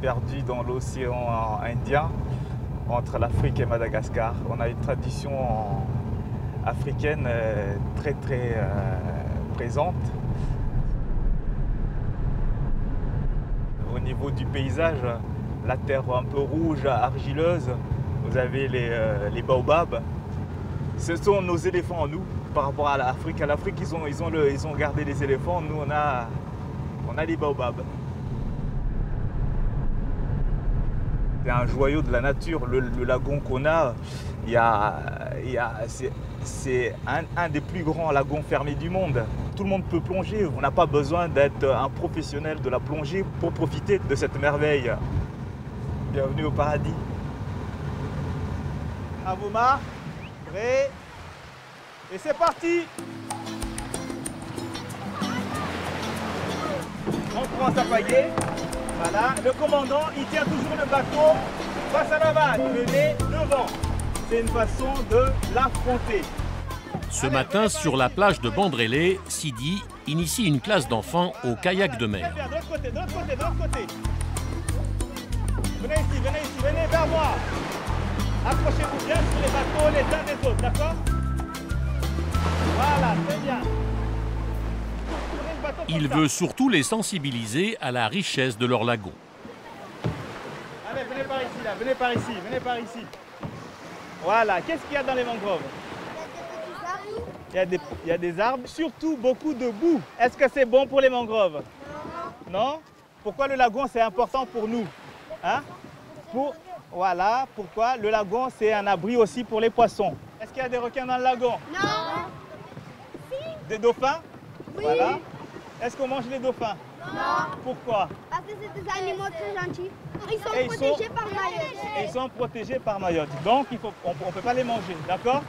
perdu dans l'océan Indien, entre l'Afrique et Madagascar. On a une tradition africaine très présente. Au niveau du paysage, la terre un peu rouge, argileuse, vous avez les baobabs. Ce sont nos éléphants, nous, par rapport à l'Afrique. À l'Afrique, ils ont gardé les éléphants, nous on a les baobabs. C'est un joyau de la nature, le lagon qu'on a, c'est un des plus grands lagons fermés du monde. Tout le monde peut plonger, on n'a pas besoin d'être un professionnel de la plongée pour profiter de cette merveille. Bienvenue au paradis. À vos marques, prêts, et c'est parti! On prend sa pagaie. Voilà, le commandant, il tient toujours le bateau face à la vague, le nez devant. C'est une façon de l'affronter. Ce matin, sur la plage de Bandrélé, Sidi initie une classe d'enfants au kayak de mer. De l'autre côté, de l'autre côté, de l'autre côté. Venez ici, venez vers moi. Accrochez-vous bien sur les bateaux les uns des autres, d'accord? Voilà, très bien. Il veut surtout les sensibiliser à la richesse de leur lagon. Allez, venez par ici, là, venez par ici, venez par ici. Voilà, qu'est-ce qu'il y a dans les mangroves? Il y a des arbres, surtout beaucoup de boue. Est-ce que c'est bon pour les mangroves? Non? Pourquoi le lagon c'est important pour nous? Hein? Voilà, pourquoi le lagon c'est un abri aussi pour les poissons. Est-ce qu'il y a des requins dans le lagon? Non. Des dauphins? Oui. Voilà. Est-ce qu'on mange les dauphins? Non. Pourquoi? Parce c'est des animaux très gentils. Ils sont protégés par Mayotte. Ils sont protégés par Mayotte. Donc on ne peut pas les manger, d'accord?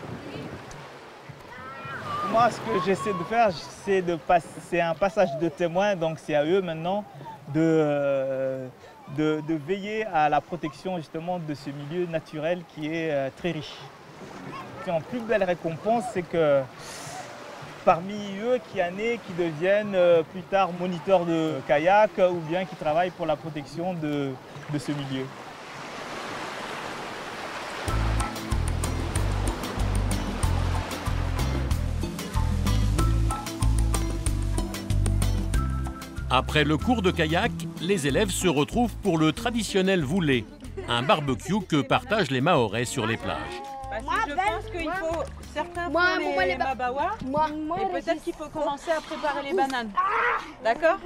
Moi, ce que j'essaie de faire, c'est un passage de témoin, donc c'est à eux maintenant de veiller à la protection justement de ce milieu naturel qui est très riche. Et en plus belle récompense, c'est que parmi eux, qu'il y en ait qui deviennent plus tard moniteurs de kayak ou bien qui travaillent pour la protection de ce milieu. Après le cours de kayak, les élèves se retrouvent pour le traditionnel voulé, un barbecue que partagent les Mahorais sur les plages. Je pense qu'il faut certains font les mabawa et peut-être qu'il faut commencer à préparer les bananes. D'accord?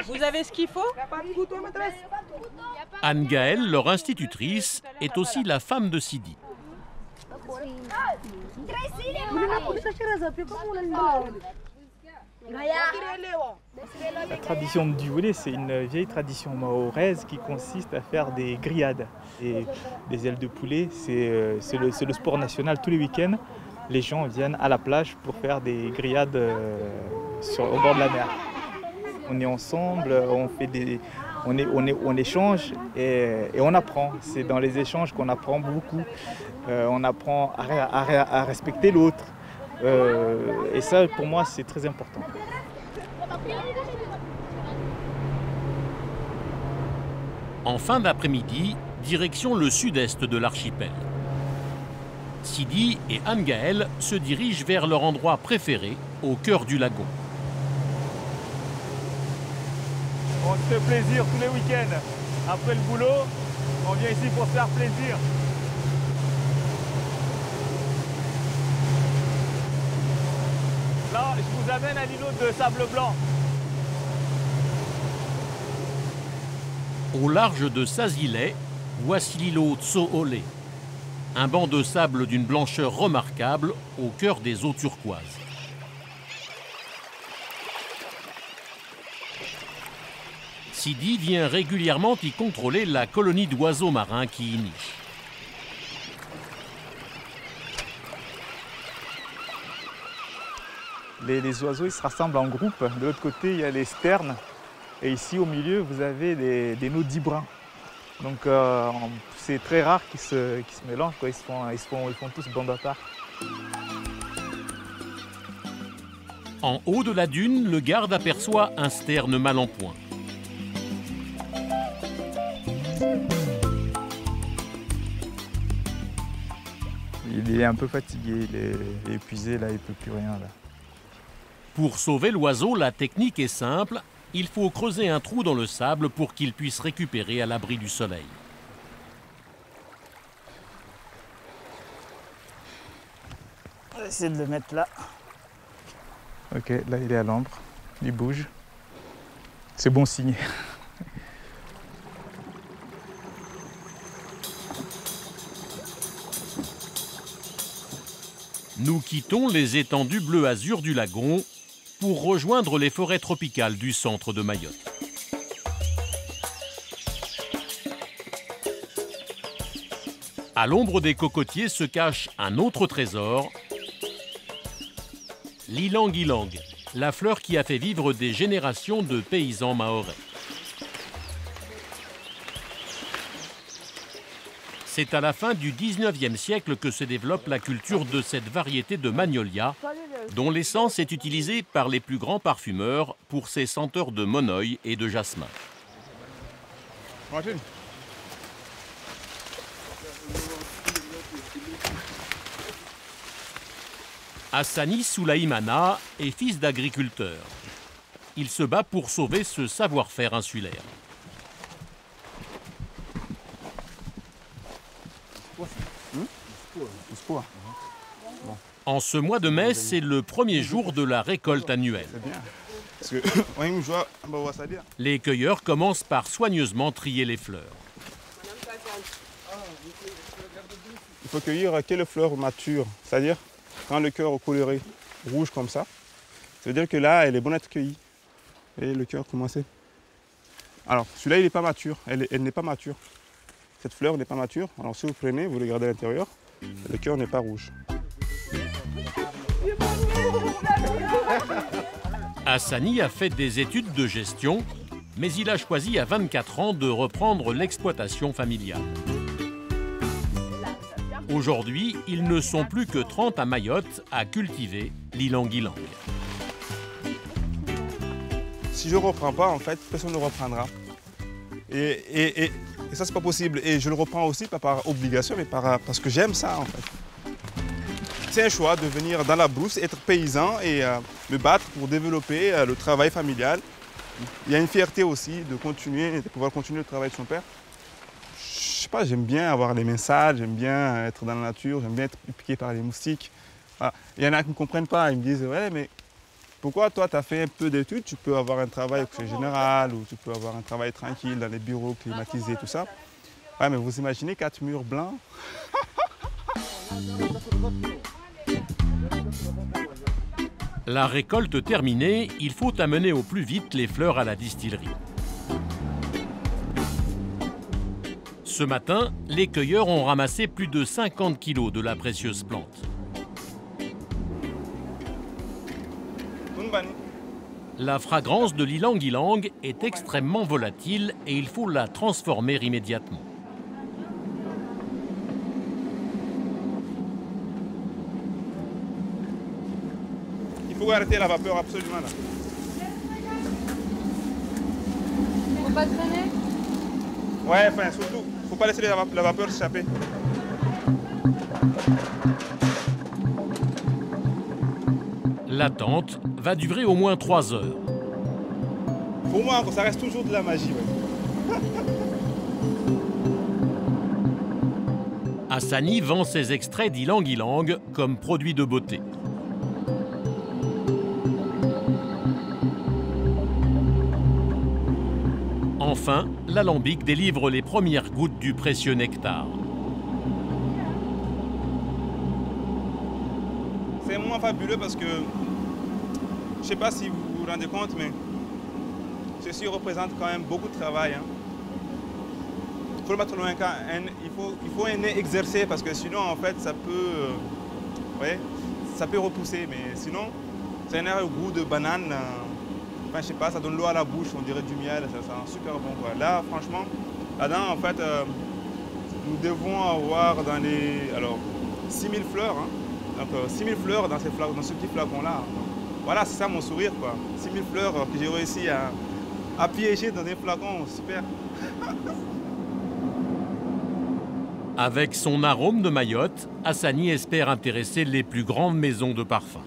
Vous avez ce qu'il faut? Anne-Gaëlle, leur institutrice, est aussi la femme de Sidi. La tradition du voulé, c'est une vieille tradition mahoraise qui consiste à faire des grillades. Et des ailes de poulet, c'est le sport national. Tous les week-ends, les gens viennent à la plage pour faire des grillades au bord de la mer. On est ensemble, on échange et on apprend. C'est dans les échanges qu'on apprend beaucoup. On apprend à respecter l'autre. Et ça, pour moi, c'est très important. En fin d'après-midi, direction le sud-est de l'archipel. Sidi et Anne-Gaëlle se dirigent vers leur endroit préféré, au cœur du lagon. On se fait plaisir tous les week-ends. Après le boulot, on vient ici pour se faire plaisir. Là, je vous amène à l'îlot de sable blanc. Au large de Sazilay, voici l'îlot Tsoolé, un banc de sable d'une blancheur remarquable au cœur des eaux turquoises. Sidi vient régulièrement y contrôler la colonie d'oiseaux marins qui y niche. Les oiseaux ils se rassemblent en groupe. De l'autre côté, il y a les sternes. Et ici, au milieu, vous avez des naudis bruns. Donc, c'est très rare qu'ils se mélangent, quoi. Ils font tous bande à part. En haut de la dune, le garde aperçoit un sterne mal en point. Il est un peu fatigué, il est épuisé, là, il ne peut plus rien. Là. Pour sauver l'oiseau, la technique est simple. Il faut creuser un trou dans le sable pour qu'il puisse récupérer à l'abri du soleil. On va essayer de le mettre là. Ok, là il est à l'ombre, il bouge. C'est bon signe. Nous quittons les étendues bleu-azur du lagon pour rejoindre les forêts tropicales du centre de Mayotte. À l'ombre des cocotiers se cache un autre trésor, l'ilang-ilang, la fleur qui a fait vivre des générations de paysans mahorais. C'est à la fin du 19e siècle que se développe la culture de cette variété de magnolia, dont l'essence est utilisée par les plus grands parfumeurs pour ses senteurs de monoï et de jasmin. Hassani Soulaïmana est fils d'agriculteur. Il se bat pour sauver ce savoir-faire insulaire. En ce mois de mai, c'est le premier jour de la récolte annuelle. Les cueilleurs commencent par soigneusement trier les fleurs. Il faut cueillir que les fleurs matures, c'est-à-dire quand le cœur est coloré rouge comme ça, ça veut dire que là, elle est bonne à être cueillie. Et le cœur commence Alors celui-là il n'est pas mature, elle n'est pas mature. Cette fleur n'est pas mature. Alors si vous prenez, vous regardez à l'intérieur, le cœur n'est pas rouge. Hassani a fait des études de gestion, mais il a choisi à 24 ans de reprendre l'exploitation familiale. Aujourd'hui, ils ne sont plus que 30 à Mayotte à cultiver l'ilang-ilang. Si je ne reprends pas, en fait, personne ne reprendra. Et ça, c'est pas possible. Et je le reprends aussi, pas par obligation, mais parce que j'aime ça, en fait. C'est un choix de venir dans la brousse, être paysan et me battre pour développer le travail familial. Il y a une fierté aussi de pouvoir continuer le travail de son père. Je sais pas, j'aime bien avoir les mains sales, j'aime bien être dans la nature, j'aime bien être piqué par les moustiques. Voilà. Il y en a qui ne comprennent pas, ils me disent « ouais, mais pourquoi toi, tu as fait un peu d'études, tu peux avoir un travail au Conseil général ou tu peux avoir un travail tranquille dans les bureaux climatisés, tout ça. » Ouais, mais vous imaginez 4 murs blancs? La récolte terminée, il faut amener au plus vite les fleurs à la distillerie. Ce matin, les cueilleurs ont ramassé plus de 50 kilos de la précieuse plante. La fragrance de l'ilang-ilang est extrêmement volatile et il faut la transformer immédiatement. Il faut arrêter la vapeur absolument là. Faut pas traîner? Ouais, enfin surtout, faut pas laisser la vapeur s'échapper. L'attente va durer au moins 3 heures. Pour moi, ça reste toujours de la magie. Ouais. Hassani vend ses extraits d'ilang-ilang comme produit de beauté. Enfin, l'alambic délivre les premières gouttes du précieux nectar. C'est moins fabuleux parce que, je ne sais pas si vous vous rendez compte, mais ceci représente quand même beaucoup de travail. Hein. Il faut le mettre loin, il faut un nez exercé parce que sinon, en fait, ça peut repousser. Mais sinon, ça a un goût de banane. Enfin, je sais pas, ça donne l'eau à la bouche, on dirait du miel, ça sent super bon, quoi. Là, franchement, là-dedans, en fait, nous devons avoir dans les... Alors, 6000 fleurs, hein. Donc 6000 fleurs dans ce petit flacon-là. Voilà, c'est ça mon sourire, quoi. 6000 fleurs que j'ai réussi à piéger dans des flacons, super. Avec son arôme de Mayotte, Hassani espère intéresser les plus grandes maisons de parfum.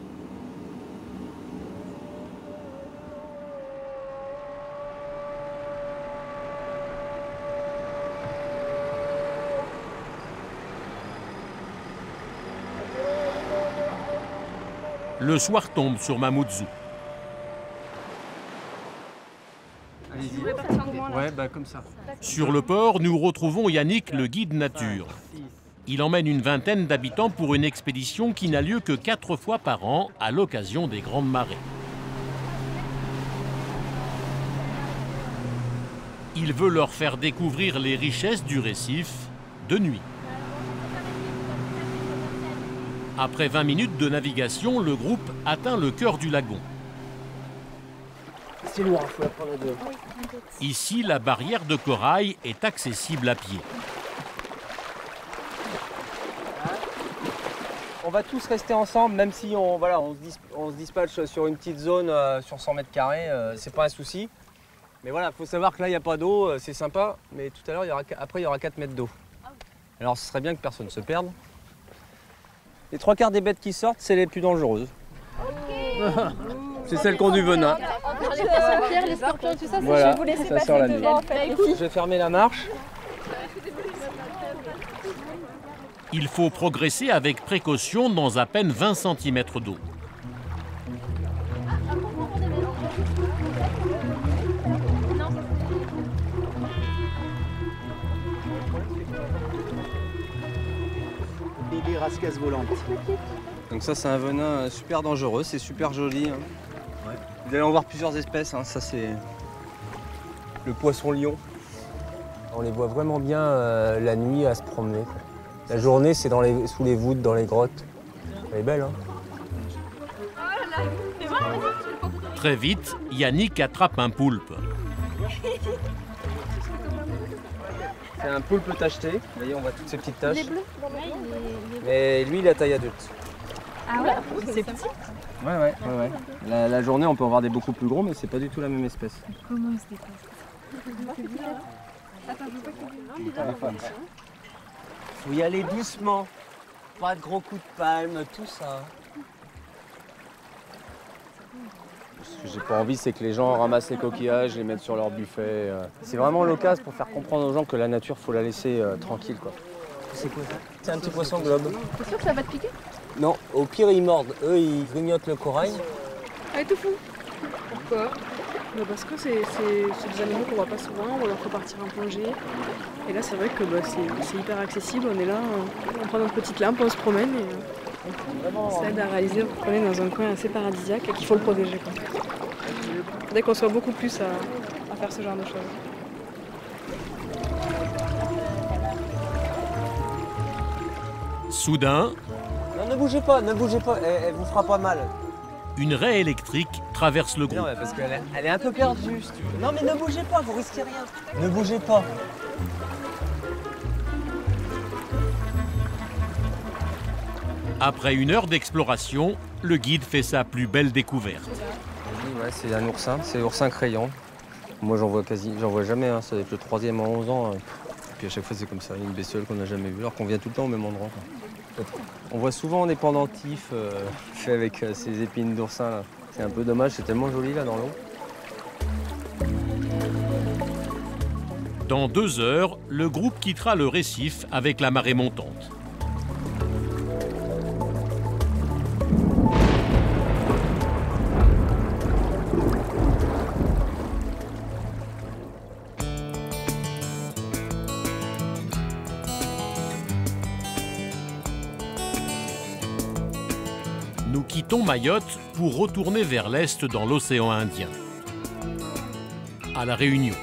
Le soir tombe sur Mamoudzou. Allez-y. Ouais, bah comme ça. Sur le port, nous retrouvons Yannick, le guide nature. Il emmène une vingtaine d'habitants pour une expédition qui n'a lieu que 4 fois par an à l'occasion des grandes marées. Il veut leur faire découvrir les richesses du récif de nuit. Après 20 minutes de navigation, le groupe atteint le cœur du lagon. C'est lourd, il faut la prendre à deux. Ici, la barrière de corail est accessible à pied. On va tous rester ensemble, même si on se dispatche sur une petite zone sur 100 mètres carrés, c'est pas un souci. Mais voilà, il faut savoir que là, il n'y a pas d'eau, c'est sympa, mais tout à l'heure, après, il y aura 4 mètres d'eau. Alors, ce serait bien que personne ne se perde. Les 3/4 des bêtes qui sortent, c'est les plus dangereuses. C'est celles qui ont du venin. Les scorpions, tout ça, Voilà, je vais vous laisser ça passer sort la devant. nuit. Je vais fermer la marche. Il faut progresser avec précaution dans à peine 20 cm d'eau. Des rascasses volantes. Donc ça, c'est un venin super dangereux, c'est super joli. Hein. Ouais. Vous allez en voir plusieurs espèces, hein. Ça c'est... le poisson-lion. On les voit vraiment bien la nuit à se promener, quoi. La journée, c'est sous les voûtes, dans les grottes. Elle est belle, hein? Très vite, Yannick attrape un poulpe. C'est un poulpe tacheté. Vous voyez, on voit toutes ces petites taches. Les bleus. Mais lui, il est à taille adulte. Ah ouais? C'est petit? Ouais. La journée, on peut en voir des beaucoup plus gros, mais c'est pas du tout la même espèce. Comment il se dépasse? Attends, je veux pas qu'il Faut y aller doucement. Pas de gros coups de palme, tout ça. Ce que j'ai pas envie, c'est que les gens ramassent les coquillages, les mettent sur leur buffet. C'est vraiment l'occasion pour faire comprendre aux gens que la nature, faut la laisser tranquille, quoi. C'est quoi ça? C'est un petit poisson globe. T'es sûr que ça va te piquer? Non, au pire, ils mordent. Eux, ils grignotent le corail. Ah, tout fou. Pourquoi? Parce que c'est des animaux qu'on voit pas souvent, on leur fait partir en plongée. Et là, c'est vrai que c'est hyper accessible. On est là, on prend notre petite lampe, on se promène et ça aide à réaliser qu'on est dans un coin assez paradisiaque et qu'il faut le protéger, quoi. Dès qu'on soit beaucoup plus à faire ce genre de choses. Soudain, non, ne bougez pas, elle vous fera pas mal. une raie électrique traverse le groupe. Non, parce qu'elle est un peu perdue. Si tu veux. Non, mais ne bougez pas, vous risquez rien. Ne bougez pas. Après une heure d'exploration, le guide fait sa plus belle découverte. Ouais, c'est un oursin, c'est oursin crayon. Moi, j'en vois jamais, hein. Ça va être le 3e en 11 ans. Puis à chaque fois, c'est comme ça, une bestiole qu'on n'a jamais vue, alors qu'on vient tout le temps au même endroit, quoi. On voit souvent des pendentifs faits avec ces épines d'oursin là. C'est un peu dommage, c'est tellement joli là dans l'eau. Dans 2 heures, le groupe quittera le récif avec la marée montante. Nous quittons Mayotte pour retourner vers l'est dans l'océan Indien, à La Réunion.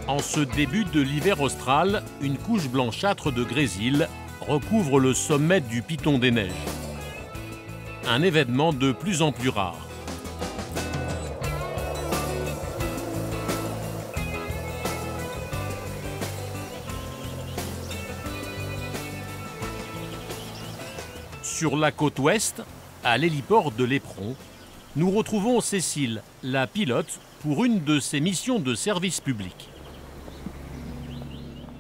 En ce début de l'hiver austral, une couche blanchâtre de grésil recouvre le sommet du Piton des Neiges. Un événement de plus en plus rare. Sur la côte ouest, à l'héliport de l'Éperon, nous retrouvons Cécile, la pilote, pour une de ses missions de service public.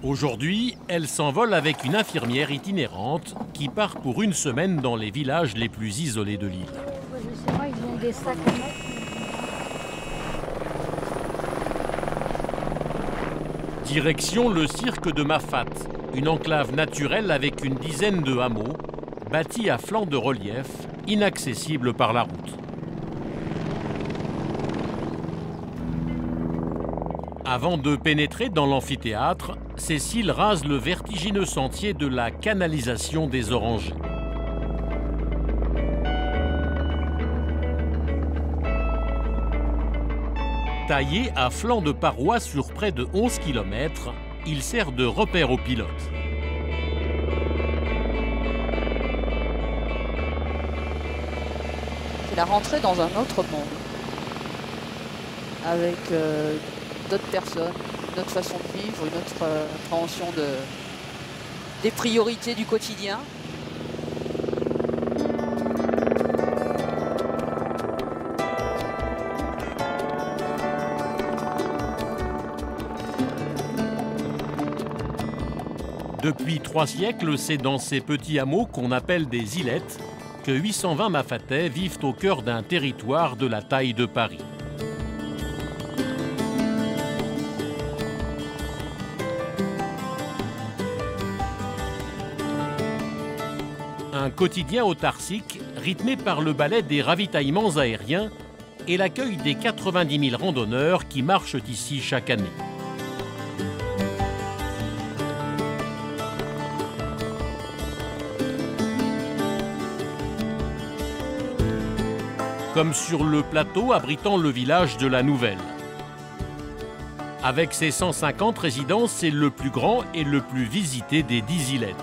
Aujourd'hui, elle s'envole avec une infirmière itinérante qui part pour une semaine dans les villages les plus isolés de l'île. Justement, ils ont des sacs à mettre. Direction le cirque de Mafat, une enclave naturelle avec une dizaine de hameaux, bâti à flanc de relief, inaccessible par la route. Avant de pénétrer dans l'amphithéâtre, Cécile rase le vertigineux sentier de la canalisation des Orangers. Taillé à flanc de parois sur près de 11 km, il sert de repère aux pilotes. C'est la rentrée dans un autre monde, avec d'autres personnes, une autre façon de vivre, une autre appréhension des priorités du quotidien. Depuis 3 siècles, c'est dans ces petits hameaux qu'on appelle des îlettes que 820 Mafatais vivent au cœur d'un territoire de la taille de Paris. Un quotidien autarcique rythmé par le balai des ravitaillements aériens et l'accueil des 90 000 randonneurs qui marchent ici chaque année. comme sur le plateau abritant le village de la Nouvelle. Avec ses 150 résidents, c'est le plus grand et le plus visité des 10 îlettes.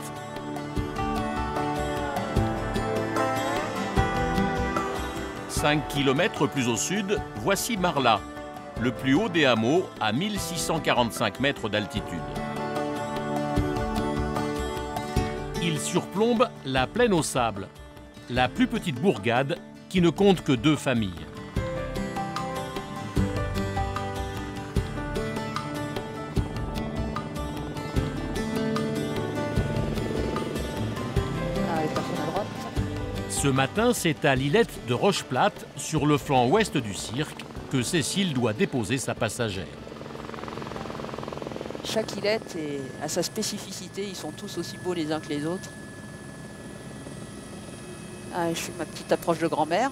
« 5 km plus au sud, voici Marla, le plus haut des hameaux à 1645 mètres d'altitude. Il surplombe la Plaine aux Sables, la plus petite bourgade qui ne compte que 2 familles. Ce matin, c'est à l'îlette de Rocheplate, sur le flanc ouest du cirque, que Cécile doit déposer sa passagère. Chaque îlette a sa spécificité, ils sont tous aussi beaux les uns que les autres. Ah, je fais ma petite approche de grand-mère.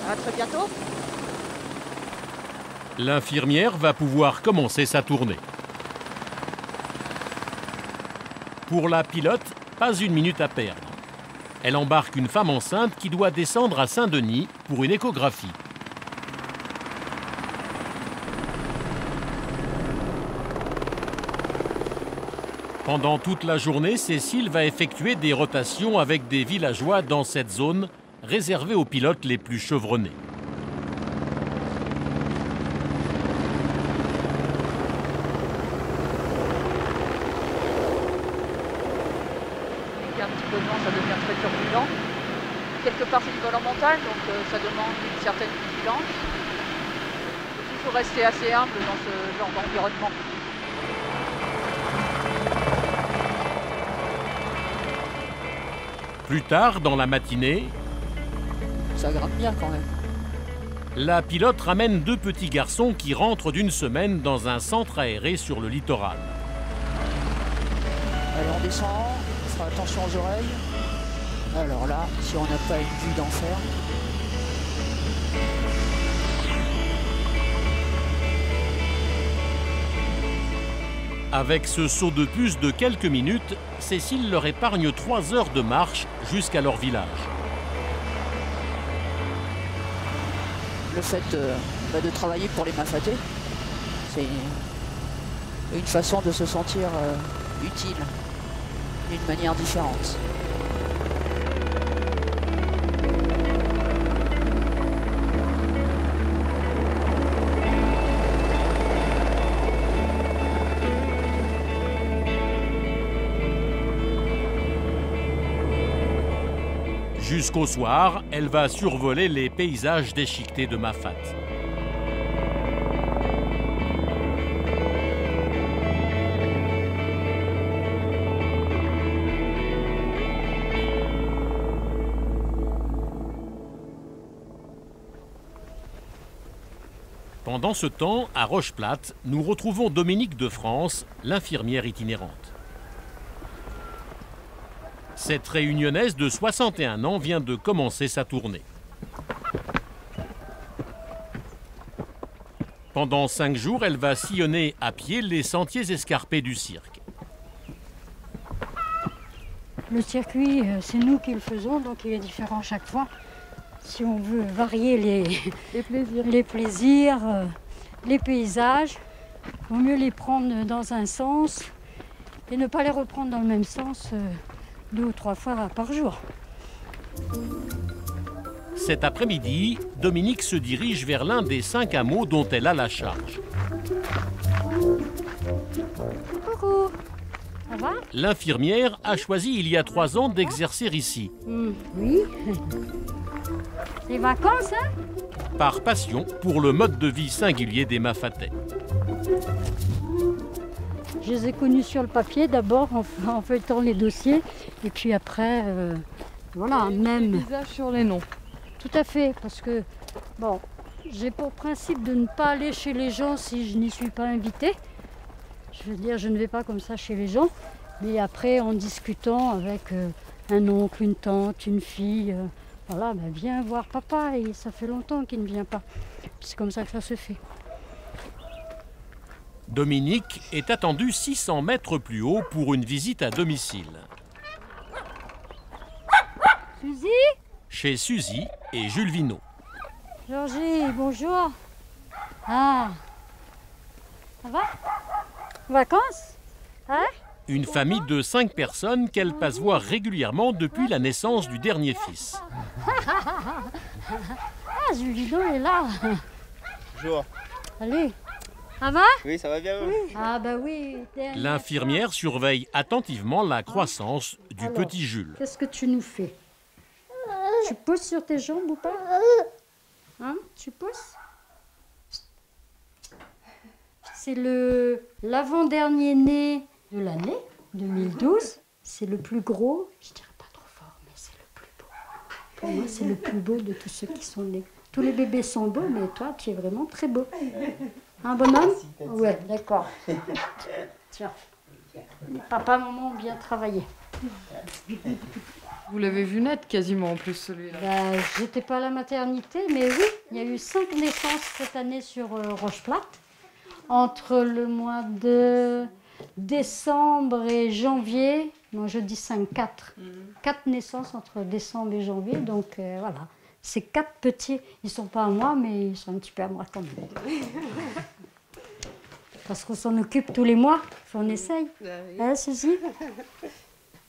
À très bientôt. L'infirmière va pouvoir commencer sa tournée. Pour la pilote, pas une minute à perdre. Elle embarque une femme enceinte qui doit descendre à Saint-Denis pour une échographie. Pendant toute la journée, Cécile va effectuer des rotations avec des villageois dans cette zone réservée aux pilotes les plus chevronnés. Un petit peu de vent, ça devient très turbulent. Quelque part, c'est du vol en montagne, donc ça demande une certaine vigilance. Il faut rester assez humble dans ce genre d'environnement. Plus tard, dans la matinée, ça grimpe bien quand même. La pilote ramène 2 petits garçons qui rentrent d'une semaine dans un centre aéré sur le littoral. Alors on descend, on fera attention aux oreilles. Alors là, si on n'a pas une vue d'enfer. Avec ce saut de puce de quelques minutes, Cécile leur épargne 3 heures de marche jusqu'à leur village. Le fait de travailler pour les Mafatais, c'est une façon de se sentir utile d'une manière différente. Jusqu'au soir, elle va survoler les paysages déchiquetés de Mafate. Pendant ce temps, à Rocheplate, nous retrouvons Dominique de France, l'infirmière itinérante. Cette réunionnaise de 61 ans vient de commencer sa tournée. Pendant 5 jours, elle va sillonner à pied les sentiers escarpés du cirque. Le circuit, c'est nous qui le faisons, donc il est différent chaque fois. Si on veut varier les plaisirs, les paysages, il vaut mieux les prendre dans un sens et ne pas les reprendre dans le même sens 2 ou 3 fois par jour. Cet après-midi, Dominique se dirige vers l'un des 5 hameaux dont elle a la charge. Coucou, ça va? L'infirmière a choisi il y a 3 ans d'exercer ici. Oui. Les vacances, hein? Par passion pour le mode de vie singulier des Mafatais. Je les ai connus sur le papier d'abord en feuilletant les dossiers et puis après, voilà, même... Les visages sur les noms. Tout à fait, parce que, bon, j'ai pour principe de ne pas aller chez les gens si je n'y suis pas invitée. Je veux dire, je ne vais pas comme ça chez les gens, mais après, en discutant avec un oncle, une tante, une fille, voilà, ben viens voir papa, et ça fait longtemps qu'il ne vient pas. C'est comme ça que ça se fait. Dominique est attendu 600 mètres plus haut pour une visite à domicile. Suzy? Chez Suzy et Jules Vinot. Georgie, bonjour. Ah, ça va? Vacances? Hein? Une famille de 5 personnes qu'elle passe voir régulièrement depuis la naissance du dernier fils. Ah, Julino est là. Bonjour. Allez, ça va? Oui, ça va bien. Oui. Ah bah oui. L'infirmière surveille attentivement la croissance du Alors, petit Jules. Qu'est-ce que tu nous fais? Tu pousses sur tes jambes ou pas? Hein? Tu pousses? C'est l'avant-dernier né de l'année 2012. C'est le plus gros. Je dirais pas trop fort, mais c'est le plus beau. Pour moi, c'est le plus beau de tous ceux qui sont nés. Tous les bébés sont beaux, mais toi, tu es vraiment très beau. Un bonhomme? Ouais, d'accord. Tiens. Papa, maman ont bien travaillé. Vous l'avez vu naître quasiment en plus celui-là. Bah, j'étais pas à la maternité, mais oui, il y a eu 5 naissances cette année sur Rocheplate. Entre le mois de décembre et janvier, non je dis 5, 4. 4 naissances entre décembre et janvier, donc voilà. Ces 4 petits, ils sont pas à moi, mais ils sont un petit peu à moi quand même. Parce qu'on s'en occupe tous les mois, on essaye. Hein, Suzy?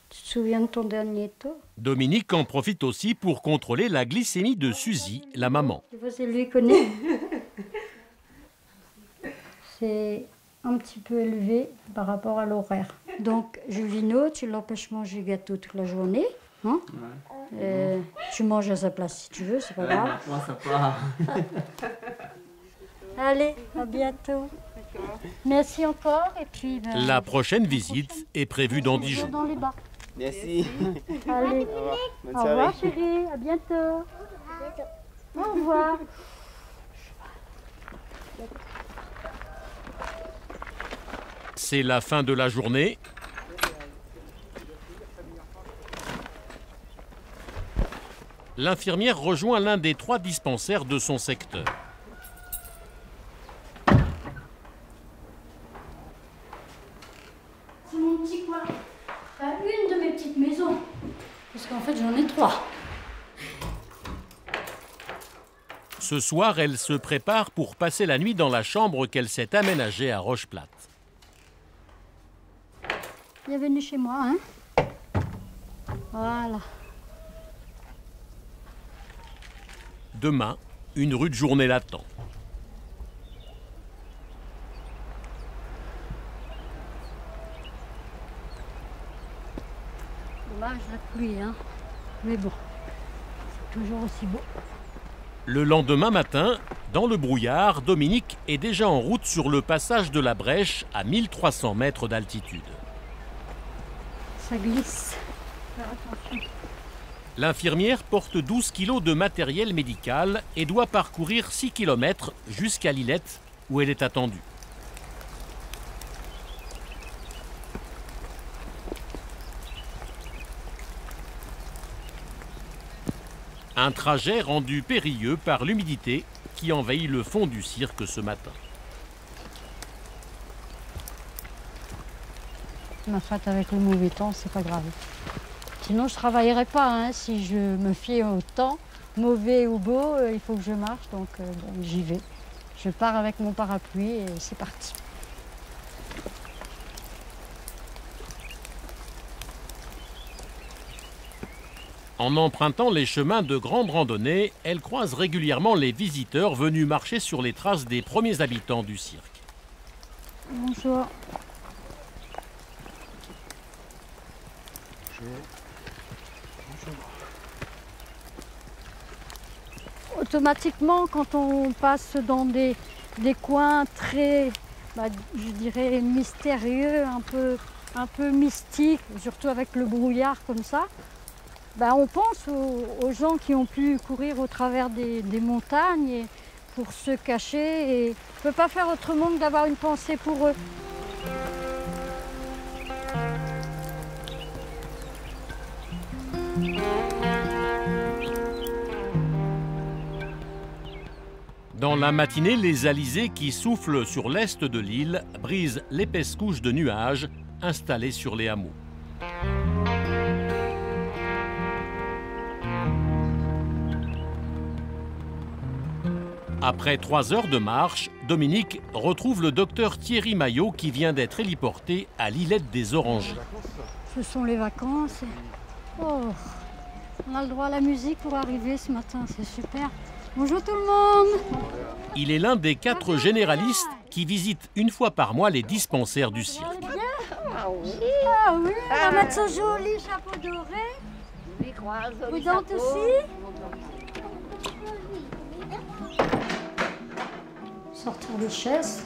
Tu te souviens de ton dernier tour? Dominique en profite aussi pour contrôler la glycémie de Suzy, la maman. Tu vois, c'est lui qui connaît. C'est un petit peu élevé par rapport à l'horaire. Donc, Julino, tu l'empêches manger gâteau toute la journée. Hein? Ouais. Tu manges à sa place si tu veux, c'est pas grave. Moi, ça part. Allez, à bientôt. Merci encore. Et puis, La prochaine visite est prévue dans 10 jours. Dans les bas. Merci. Allez. Bonne Au soirée. revoir, chérie. À bientôt. Au revoir. C'est la fin de la journée. L'infirmière rejoint l'un des 3 dispensaires de son secteur. C'est mon petit coin. Enfin, une de mes petites maisons. Parce qu'en fait, j'en ai 3. Ce soir, elle se prépare pour passer la nuit dans la chambre qu'elle s'est aménagée à Rocheplate. Bienvenue chez moi, hein. Voilà. Demain, une rude journée l'attend. Dommage la pluie, hein. Mais bon, c'est toujours aussi beau. Le lendemain matin, dans le brouillard, Dominique est déjà en route sur le passage de la Brèche à 1300 mètres d'altitude. Ça glisse. Faire attention. L'infirmière porte 12 kilos de matériel médical et doit parcourir 6 km jusqu'à Lillette, où elle est attendue. Un trajet rendu périlleux par l'humidité qui envahit le fond du cirque ce matin. Ma fête avec le mauvais temps, c'est pas grave. Sinon, je travaillerais pas, hein, si je me fiais au temps, mauvais ou beau, il faut que je marche, donc bon, j'y vais. Je pars avec mon parapluie et c'est parti. En empruntant les chemins de grande randonnée, elle croise régulièrement les visiteurs venus marcher sur les traces des premiers habitants du cirque. Bonjour. Automatiquement, quand on passe dans des coins très, je dirais, mystérieux, un peu mystiques, surtout avec le brouillard comme ça, on pense aux gens qui ont pu courir au travers des montagnes et pour se cacher. Et on ne peut pas faire autrement que d'avoir une pensée pour eux. Dans la matinée, les alizés qui soufflent sur l'est de l'île brisent l'épaisse couche de nuages installés sur les hameaux. Après 3 heures de marche, Dominique retrouve le docteur Thierry Maillot qui vient d'être héliporté à l'îlette des Orangers. Ce sont les vacances. Oh, on a le droit à la musique pour arriver ce matin, c'est super. Bonjour tout le monde. Il est l'un des 4 généralistes qui visitent une fois par mois les dispensaires du cirque. Ah oui, on va mettre ce joli chapeau doré. Prudente aussi. Sortir des chaises.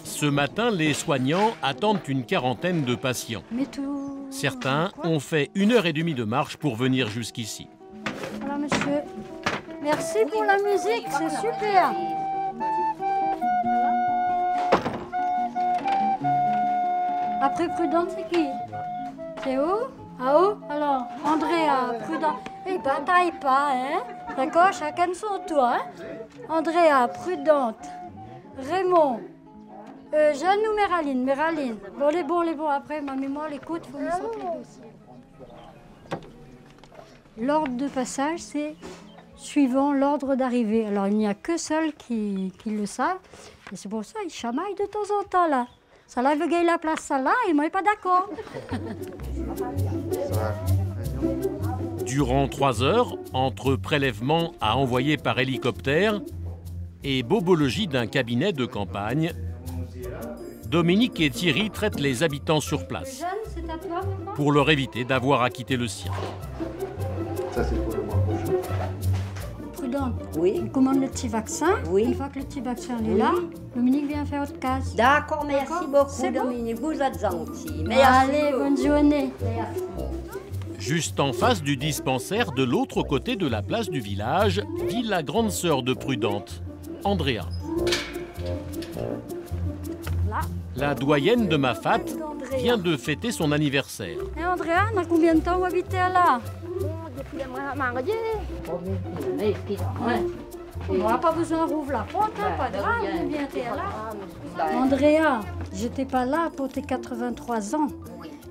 Ce matin, les soignants attendent une quarantaine de patients. Certains ont fait 1h30 de marche pour venir jusqu'ici. Voilà, monsieur. Merci pour la musique, c'est super. Après Prudente, c'est qui? C'est où? Ah où? Alors, Andrea, Prudente. Eh, bataille pas, hein? D'accord? Chacun de son tour, hein? Andrea, Prudente, Raymond, Jeanne ou Méraline? Méraline. Bon, les bons. Après, ma mémoire, l'écoute, il faut me sortir les dossiers. L'ordre de passage, c'est suivant l'ordre d'arrivée. Alors, il n'y a que seuls qui le savent. Et c'est pour ça qu'ils chamaillent de temps en temps, là. Ça là, veut gagner la place, ça là, et moi, je suis pas d'accord. Durant 3 heures, entre prélèvements à envoyer par hélicoptère et bobologie d'un cabinet de campagne, Dominique et Thierry traitent les habitants sur place pour leur éviter d'avoir à quitter le cirque. Ça, c'est pour le mois prochain. Prudente, on commande le petit vaccin. Une fois que le petit vaccin est là, Dominique vient faire votre case. D'accord, merci beaucoup, Dominique. Vous êtes gentil. Merci. Allez, bonne journée. Merci. Juste en face du dispensaire, de l'autre côté de la place du village, vit la grande sœur de Prudente, Andrea. La doyenne de Mafat vient de fêter son anniversaire. Et Andrea, on a combien de temps vous habitez là? Depuis le mois marié. On n'aura pas besoin d'ouvrir la porte, hein, pas grave, on vient là. Andrea, j'étais pas là pour tes 83 ans.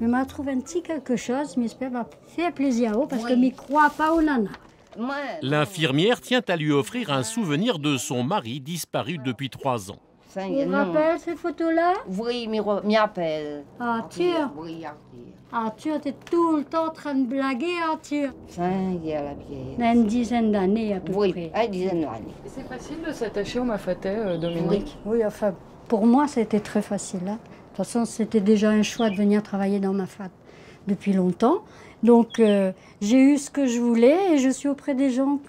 Mais m'a trouvé un petit quelque chose, mais j'espère va faire plaisir à vous parce que je ne crois pas au nana. L'infirmière tient à lui offrir un souvenir de son mari disparu depuis 3 ans. Vous vous rappelez cette photo-là? Oui, m'y rappelle. Arthur? Oui, Arthur, t'es tout le temps en train de blaguer, Arthur. Il y a la vieille. Une dizaine d'années à peu près. Oui, une dizaine d'années. C'est facile de s'attacher au Mafatais, Dominique? Oui, enfin, pour moi, c'était très facile. Hein. De toute façon, c'était déjà un choix de venir travailler dans Mafat depuis longtemps. Donc, j'ai eu ce que je voulais et je suis auprès des gens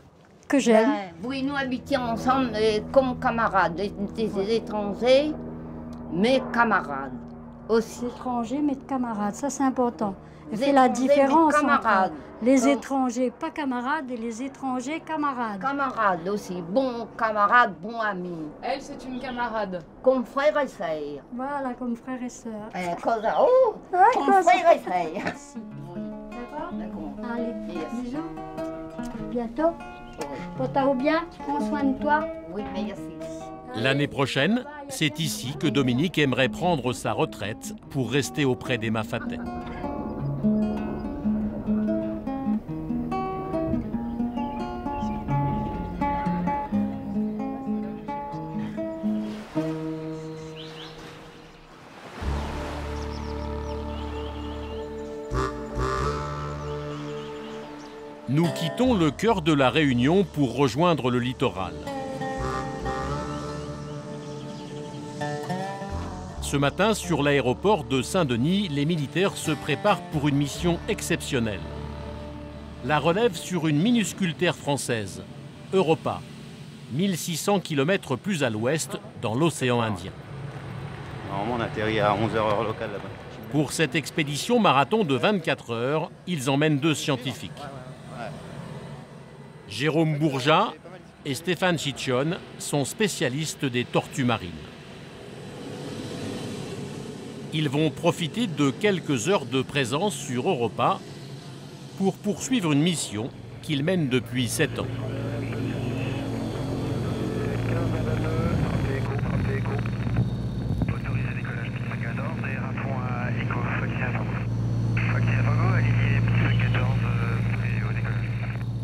que j'aime. Oui, nous habitions ensemble comme camarades, des étrangers, mais camarades aussi. Étrangers, mais camarades, ça c'est important. C'est la différence entre les étrangers, pas camarades, et les étrangers, camarades. Camarades aussi, bons camarades, bons amis. Elle, c'est une camarade. Comme frère et sœur. Voilà, comme frère et sœur. Comme frère et sœur. Merci. D'accord? Allez, bisous. Bientôt. Porte-toi bien, prends soin de toi. Oui, merci. L'année prochaine, c'est ici que Dominique aimerait prendre sa retraite pour rester auprès des Mafatais. Nous quittons le cœur de la Réunion pour rejoindre le littoral. Ce matin, sur l'aéroport de Saint-Denis, les militaires se préparent pour une mission exceptionnelle. La relève sur une minuscule terre française, Europa, 1600 km plus à l'ouest, dans l'océan Indien. Normalement, on atterrit à 11h heure locale là-bas. Pour cette expédition marathon de 24 heures, ils emmènent 2 scientifiques. Jérôme Bourja et Stéphane Chichon sont spécialistes des tortues marines. Ils vont profiter de quelques heures de présence sur Europa pour poursuivre une mission qu'ils mènent depuis 7 ans.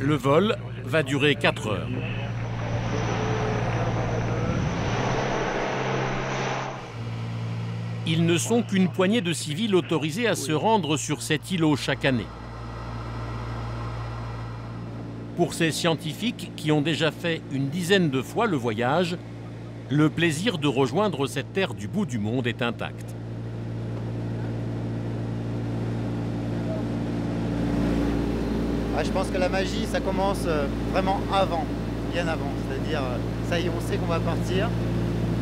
Le vol va durer 4 heures. Ils ne sont qu'une poignée de civils autorisés à se rendre sur cet îlot chaque année. Pour ces scientifiques qui ont déjà fait une dizaine de fois le voyage, le plaisir de rejoindre cette terre du bout du monde est intact. Je pense que la magie, ça commence vraiment avant, bien avant. C'est-à-dire, ça y est, on sait qu'on va partir.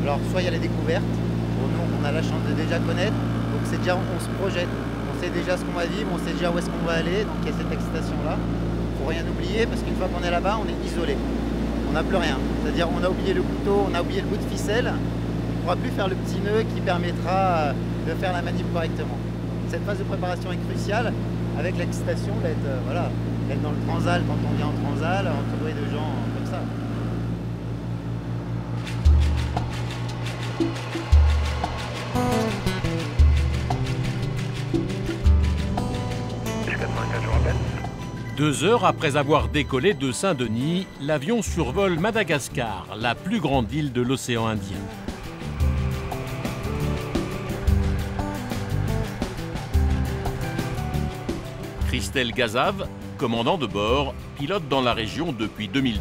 Alors, soit il y a les découvertes, pour nous, on a la chance de déjà connaître. Donc, c'est déjà, on se projette. On sait déjà ce qu'on va vivre, on sait déjà où est-ce qu'on va aller. Donc, il y a cette excitation-là. Il ne faut rien oublier, parce qu'une fois qu'on est là-bas, on est isolé. On n'a plus rien. C'est-à-dire, on a oublié le couteau, on a oublié le bout de ficelle. On ne pourra plus faire le petit nœud qui permettra de faire la manip correctement. Cette phase de préparation est cruciale, avec l'excitation d'être voilà, dans le Transal quand on vient en Transal, entouré de gens comme ça. Deux heures après avoir décollé de Saint-Denis, l'avion survole Madagascar, la plus grande île de l'océan Indien. Christelle Gazave, commandant de bord, pilote dans la région depuis 2012.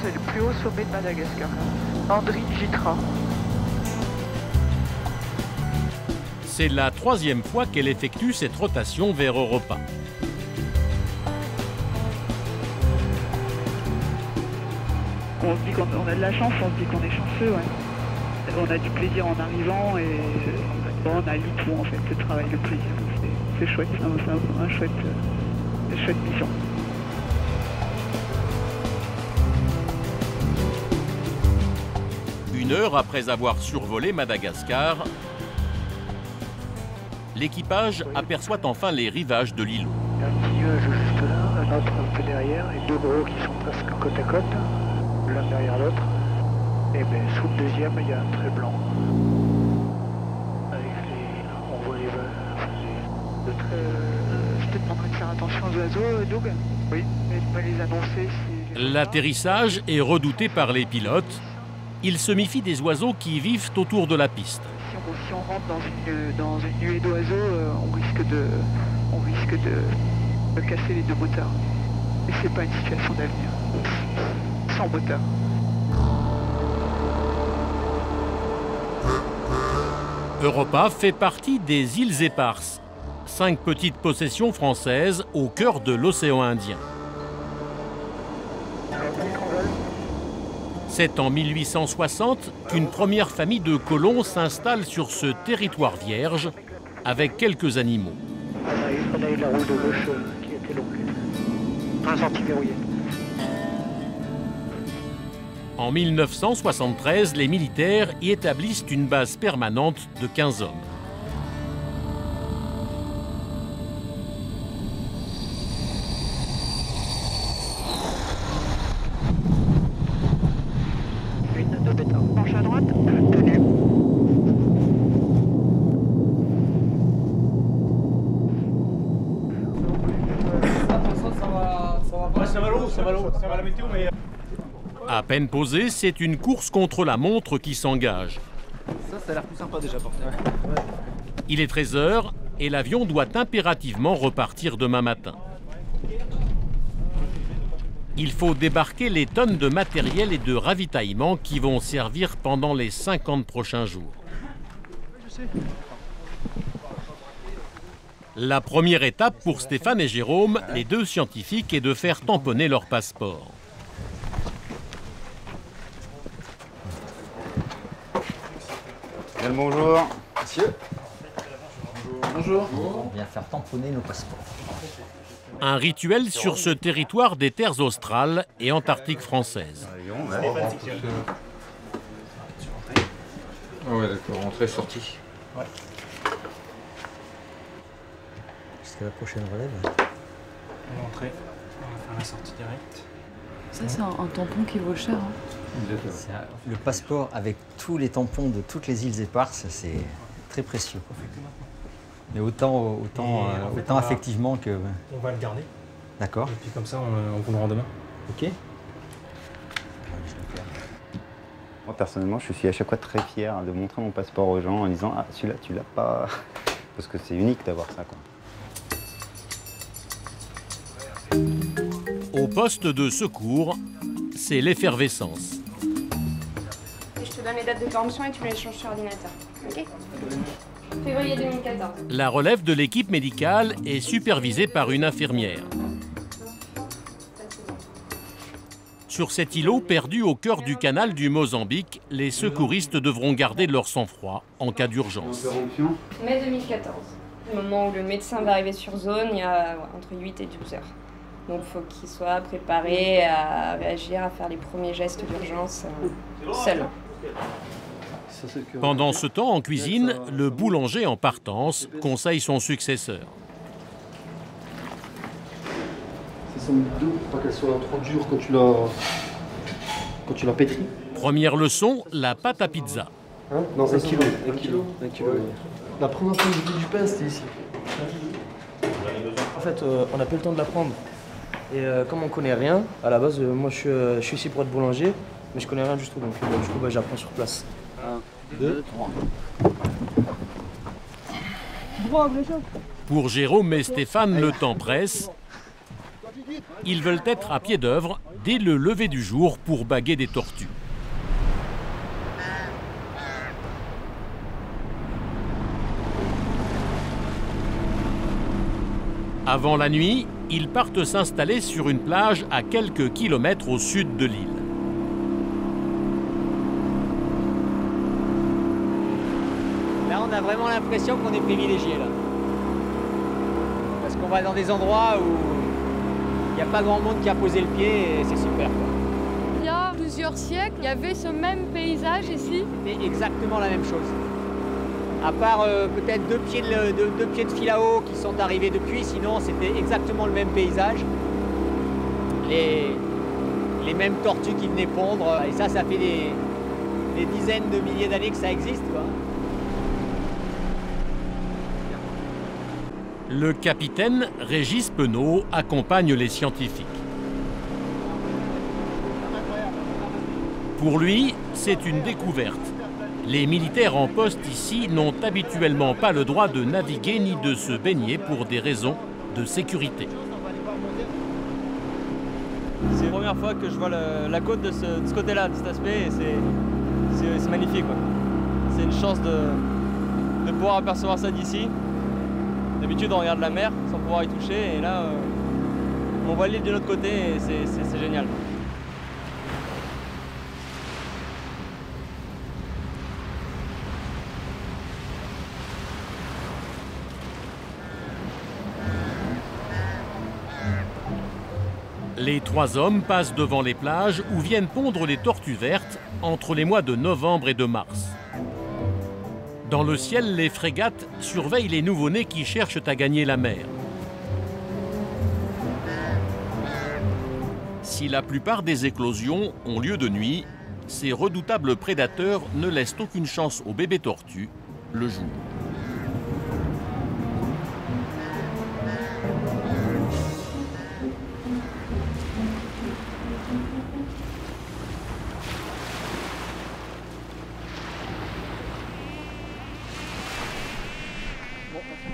C'est le plus haut sommet de Madagascar, Andry Gitra. C'est la troisième fois qu'elle effectue cette rotation vers Europa. On se dit qu'on a de la chance, on se dit qu'on est chanceux, ouais. On a du plaisir en arrivant et on allie tout en fait, le travail, le plaisir. C'est chouette, c'est une chouette mission. Une heure après avoir survolé Madagascar, l'équipage aperçoit enfin les rivages de l'îlot. Il y a un petit nuage juste là, un autre un peu derrière, et deux gros qui sont presque côte à côte, l'un derrière l'autre. Et bien sous le deuxième, il y a un trait blanc. On voit les je te demanderais de faire attention aux oiseaux, Doug. Oui, mais de me les annoncer si... L'atterrissage est redouté par les pilotes. Ils se méfient des oiseaux qui vivent autour de la piste. Si on rentre dans une nuée d'oiseaux, on risque de casser les deux moteurs. Et c'est pas une situation d'avenir. Sans moteur. Europa fait partie des îles Éparses, 5 petites possessions françaises au cœur de l'océan Indien. C'est en 1860 qu'une première famille de colons s'installe sur ce territoire vierge avec quelques animaux. On a eu la roue de gauche qui était longue, très anti-verrouillée. En 1973, les militaires y établissent une base permanente de 15 hommes. Une de bêta. Penche à droite, tenue. Ça va la météo, mais... À peine posé, c'est une course contre la montre qui s'engage. Ça a l'air plus sympa déjà porté. Il est 13 h et l'avion doit impérativement repartir demain matin. Il faut débarquer les tonnes de matériel et de ravitaillement qui vont servir pendant les 50 prochains jours. La première étape pour Stéphane et Jérôme, les deux scientifiques, est de faire tamponner leur passeport. Bonjour. Monsieur. Bonjour. On vient faire tamponner nos passeports. Un rituel sur ce territoire des terres australes et antarctiques françaises. Ah ouais, d'accord, entrée, sortie. Ouais. Jusqu'à la prochaine relève. L'entrée, on va faire la sortie directe. Ça, c'est un tampon qui vaut cher. Hein. Le passeport avec tous les tampons de toutes les îles éparses, c'est très précieux. Mais autant affectivement que... On va le garder. D'accord. Et puis comme ça, on vous le rend demain. Ok. Moi, personnellement, je suis à chaque fois très fier de montrer mon passeport aux gens en disant « Ah, celui-là, tu l'as pas ». Parce que c'est unique d'avoir ça, quoi. Au poste de secours, c'est l'effervescence. Je te donne les dates de péremption et tu me les changes sur ordinateur. Ok ? Février 2014. La relève de l'équipe médicale est supervisée par une infirmière. Sur cet îlot perdu au cœur du canal du Mozambique, les secouristes devront garder leur sang-froid en cas d'urgence. Mai 2014. Le moment où le médecin va arriver sur zone, il y a entre 8 et 12 heures. Donc il faut qu'il soit préparé à réagir, à faire les premiers gestes d'urgence seul. Pendant ce temps, en cuisine, le boulanger en partance conseille son successeur. C'est sans doute pour pas qu'elle soit trop dure quand tu la pétris. Première leçon, la pâte à pizza. Hein? Non, 1 kilo. 1 kilo. La première fois que j'ai vu du pain, c'était ici. En fait, on n'a pas eu le temps de l'apprendre. Et comme on connaît rien, à la base, moi je suis ici pour être boulanger, mais je connais rien du tout, donc du coup j'apprends sur place. 1, 2, 3. Pour Jérôme et Stéphane, le temps presse. Ils veulent être à pied d'œuvre dès le lever du jour pour baguer des tortues. Avant la nuit, ils partent s'installer sur une plage à quelques kilomètres au sud de l'île. Là, on a vraiment l'impression qu'on est privilégié, là. Parce qu'on va dans des endroits où il n'y a pas grand monde qui a posé le pied et c'est super, quoi. Il y a plusieurs siècles, il y avait ce même paysage ici. C'était exactement la même chose. À part peut-être deux pieds de filao qui sont arrivés depuis, sinon c'était exactement le même paysage. Les mêmes tortues qui venaient pondre, et ça fait des dizaines de milliers d'années que ça existe, quoi. Le capitaine Régis Penaud accompagne les scientifiques. Pour lui, c'est une découverte. Les militaires en poste ici n'ont habituellement pas le droit de naviguer ni de se baigner pour des raisons de sécurité. C'est la première fois que je vois la côte de ce côté-là, de cet aspect, et c'est magnifique, quoi. C'est une chance de pouvoir apercevoir ça d'ici. D'habitude, on regarde la mer sans pouvoir y toucher, et là, on voit l'île de l'autre côté, et c'est génial. Les 3 hommes passent devant les plages où viennent pondre les tortues vertes entre les mois de novembre et de mars. Dans le ciel, les frégates surveillent les nouveau-nés qui cherchent à gagner la mer. Si la plupart des éclosions ont lieu de nuit, ces redoutables prédateurs ne laissent aucune chance aux bébés tortues le jour.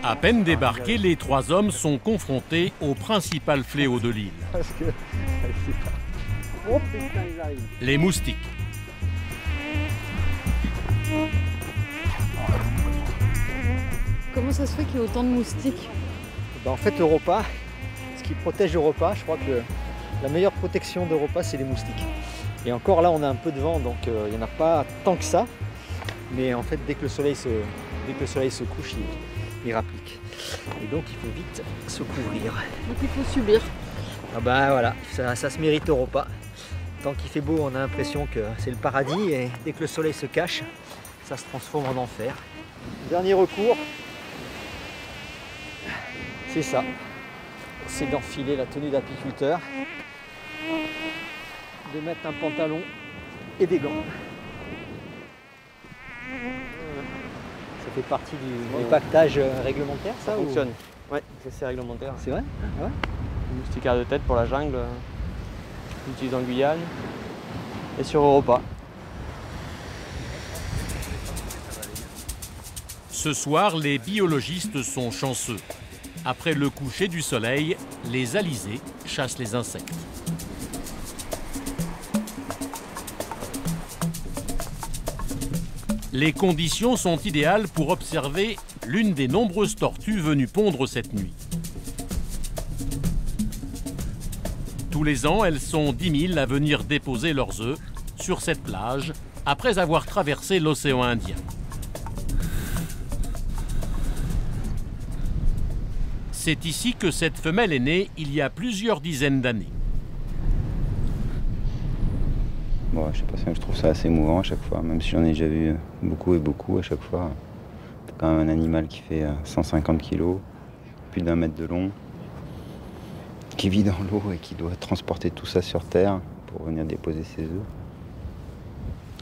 À peine débarqués, les 3 hommes sont confrontés au principal fléau de l'île. Les moustiques. Comment ça se fait qu'il y ait autant de moustiques? En fait, Europa, ce qui protège Europa, je crois que la meilleure protection d'Europa, c'est les moustiques. Et encore là, on a un peu de vent, donc il n'y en a pas tant que ça. Mais en fait, dès que le soleil se couche, il rapplique. Et donc il faut vite se couvrir. Donc il faut subir. Ah ben voilà, ça se mérite Europa. Tant qu'il fait beau, on a l'impression que c'est le paradis, et dès que le soleil se cache, ça se transforme en enfer. Dernier recours, c'est ça. C'est d'enfiler la tenue d'apiculteur, de mettre un pantalon et des gants. Ça Ça fait partie du pactage réglementaire, ça fonctionne. Oui, c'est réglementaire. C'est vrai? Ah ouais. Moustiquaire de tête pour la jungle, on utilise en Guyane et sur Europa. Ce soir, les biologistes sont chanceux. Après le coucher du soleil, les alizés chassent les insectes. Les conditions sont idéales pour observer l'une des nombreuses tortues venues pondre cette nuit. Tous les ans, elles sont 10 000 à venir déposer leurs œufs sur cette plage après avoir traversé l'océan Indien. C'est ici que cette femelle est née il y a plusieurs dizaines d'années. Bon, je sais pas, je trouve ça assez émouvant à chaque fois, même si j'en ai déjà vu beaucoup et beaucoup à chaque fois. C'est quand même un animal qui fait 150 kg, plus d'1 mètre de long, qui vit dans l'eau et qui doit transporter tout ça sur Terre pour venir déposer ses œufs.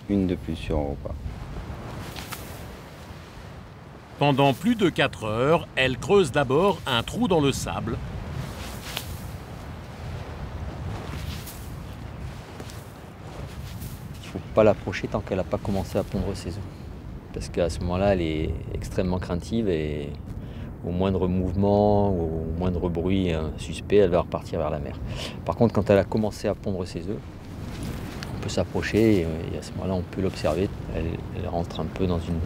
Une de plus sur Europa. Pendant plus de 4 heures, elle creuse d'abord un trou dans le sable. Il ne faut pas l'approcher tant qu'elle n'a pas commencé à pondre ses œufs. Parce qu'à ce moment-là, elle est extrêmement craintive et au moindre mouvement, au moindre bruit suspect, elle va repartir vers la mer. Par contre, quand elle a commencé à pondre ses œufs, on peut s'approcher et à ce moment-là, on peut l'observer. Elle rentre un peu dans une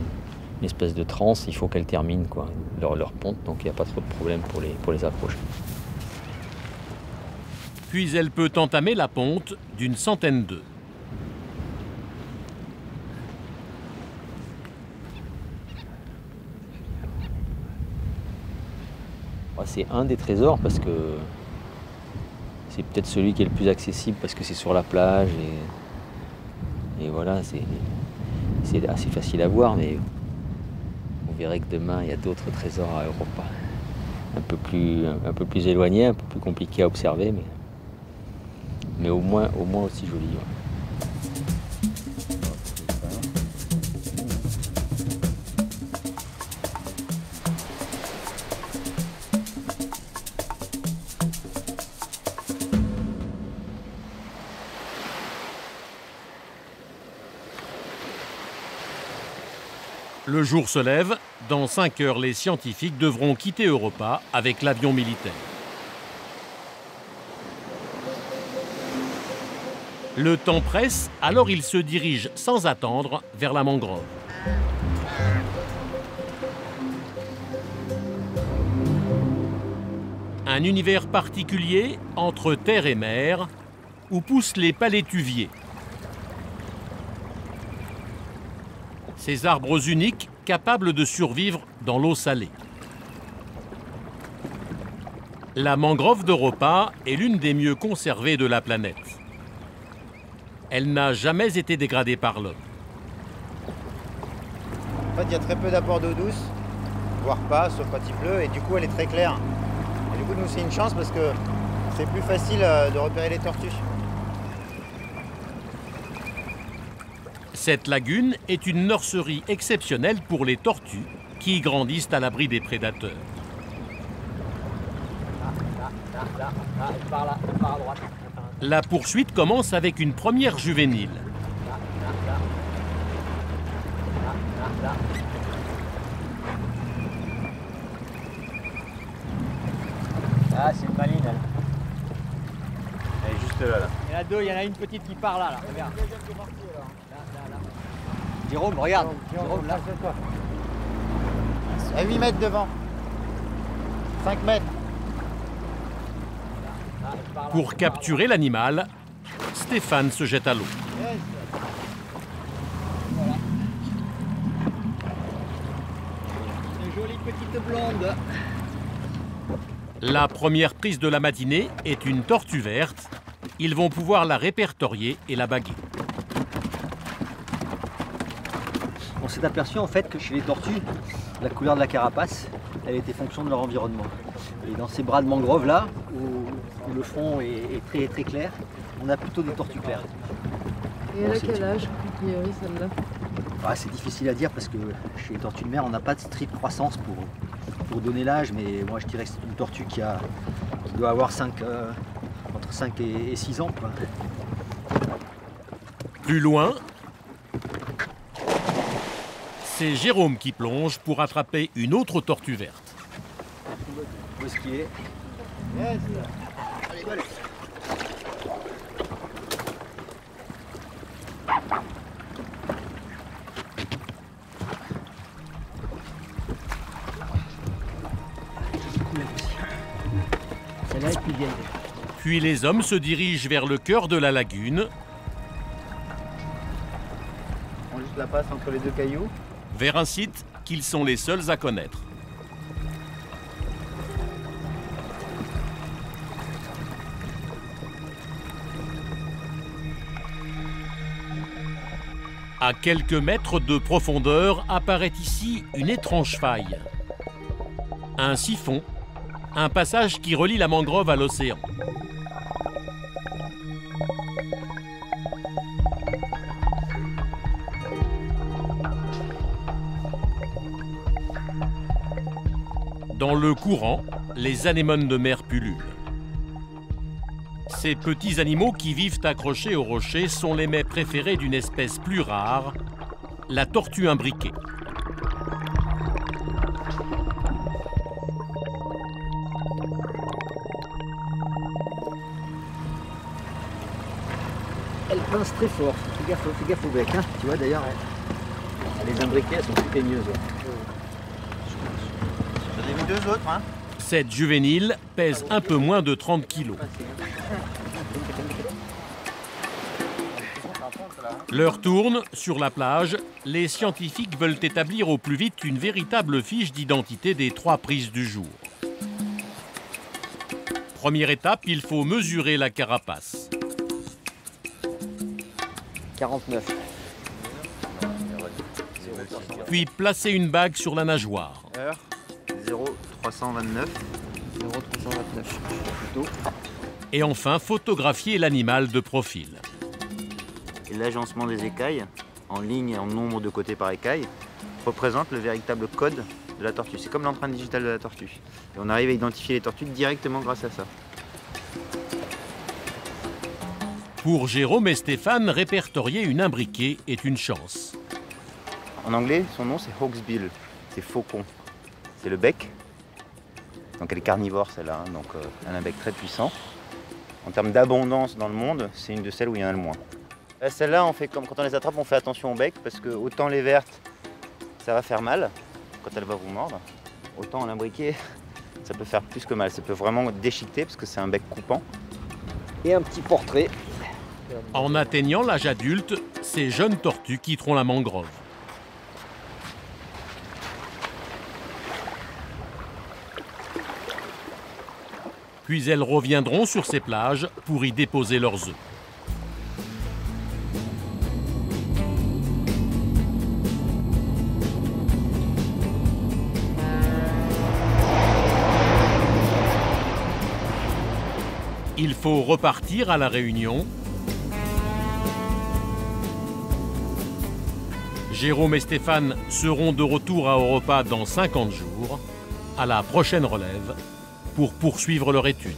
espèce de transe, il faut qu'elle termine leur ponte, donc il n'y a pas trop de problème pour les approcher. Puis elle peut entamer la ponte d'une centaine d'œufs. C'est un des trésors parce que c'est peut-être celui qui est le plus accessible parce que c'est sur la plage et voilà, c'est assez facile à voir, mais on verrait que demain il y a d'autres trésors à Europa, un peu plus éloignés, un peu plus compliqués à observer, mais au moins aussi jolis. Ouais. Le jour se lève. Dans 5 heures, les scientifiques devront quitter Europa avec l'avion militaire. Le temps presse, alors ils se dirigent sans attendre vers la mangrove. Un univers particulier entre terre et mer, où poussent les palétuviers. Ces arbres uniques capables de survivre dans l'eau salée. La mangrove d'Europa est l'une des mieux conservées de la planète. Elle n'a jamais été dégradée par l'homme. En fait, il y a très peu d'apport d'eau douce, voire pas, sauf quand il pleut, et du coup, elle est très claire. Et du coup, nous, c'est une chance parce que c'est plus facile de repérer les tortues. Cette lagune est une nurserie exceptionnelle pour les tortues qui y grandissent à l'abri des prédateurs. La poursuite commence avec une première juvénile. Ah, c'est une maline, elle. Elle est juste là. Il y en a deux, il y en a une petite qui part là, regarde. Jérôme, regarde. Jérôme, là. À 8 mètres devant. 5 mètres. Pour capturer l'animal, Stéphane se jette à l'eau. Voilà. Une jolie petite blonde. La première prise de la matinée est une tortue verte. Ils vont pouvoir la répertorier et la baguer. On s'est aperçu en fait que chez les tortues, la couleur de la carapace, elle était fonction de leur environnement. Et dans ces bras de mangrove là, où le fond est très très clair, on a plutôt des tortues claires. Et elle a quel âge, a priori, celle-là? Bah, c'est difficile à dire parce que chez les tortues de mer, on n'a pas de stricte croissance pour donner l'âge, mais moi je dirais que c'est une tortue qui doit avoir entre 5 et 6 ans, quoi. Plus loin, c'est Jérôme qui plonge pour attraper une autre tortue verte. Où est-ce qu'il est? Yes. Allez, allez. Celle-là est plus vieille. Puis les hommes se dirigent vers le cœur de la lagune, On juste la passe entre les deux cailloux. vers un site qu'ils sont les seuls à connaître. À quelques mètres de profondeur apparaît ici une étrange faille. Un siphon, un passage qui relie la mangrove à l'océan. Dans le courant, les anémones de mer pullulent. Ces petits animaux qui vivent accrochés aux rochers sont les mets préférés d'une espèce plus rare, la tortue imbriquée. Elle pince très fort. Fais gaffe au bec. Hein. Tu vois d'ailleurs, les imbriquées elles sont plus peigneuses. J'en ai vu deux autres. Hein. Cette juvénile pèse un peu moins de 30 kilos. L'heure tourne, sur la plage, les scientifiques veulent établir au plus vite une véritable fiche d'identité des 3 prises du jour. Première étape, il faut mesurer la carapace. 49. Puis placer une bague sur la nageoire. 0,329. 0,329. Plutôt. Et enfin, photographier l'animal de profil. Et l'agencement des écailles, en ligne et en nombre de côtés par écaille, représente le véritable code de la tortue. C'est comme l'empreinte digitale de la tortue. Et on arrive à identifier les tortues directement grâce à ça. Pour Jérôme et Stéphane, répertorier une imbriquée est une chance. En anglais, son nom c'est Hawksbill, c'est faucon. C'est le bec. Donc elle est carnivore celle-là, hein, donc elle a un bec très puissant. En termes d'abondance dans le monde, c'est une de celles où il y en a le moins. Celle-là, on fait comme quand on les attrape, on fait attention au bec parce que autant les vertes, ça va faire mal quand elle va vous mordre, autant l'imbriquée, ça peut faire plus que mal. Ça peut vraiment déchiqueter parce que c'est un bec coupant. Et un petit portrait. En atteignant l'âge adulte, ces jeunes tortues quitteront la mangrove. Puis elles reviendront sur ces plages pour y déposer leurs œufs. Il faut repartir à La Réunion. Jérôme et Stéphane seront de retour à Europa dans 50 jours, à la prochaine relève, pour poursuivre leur étude.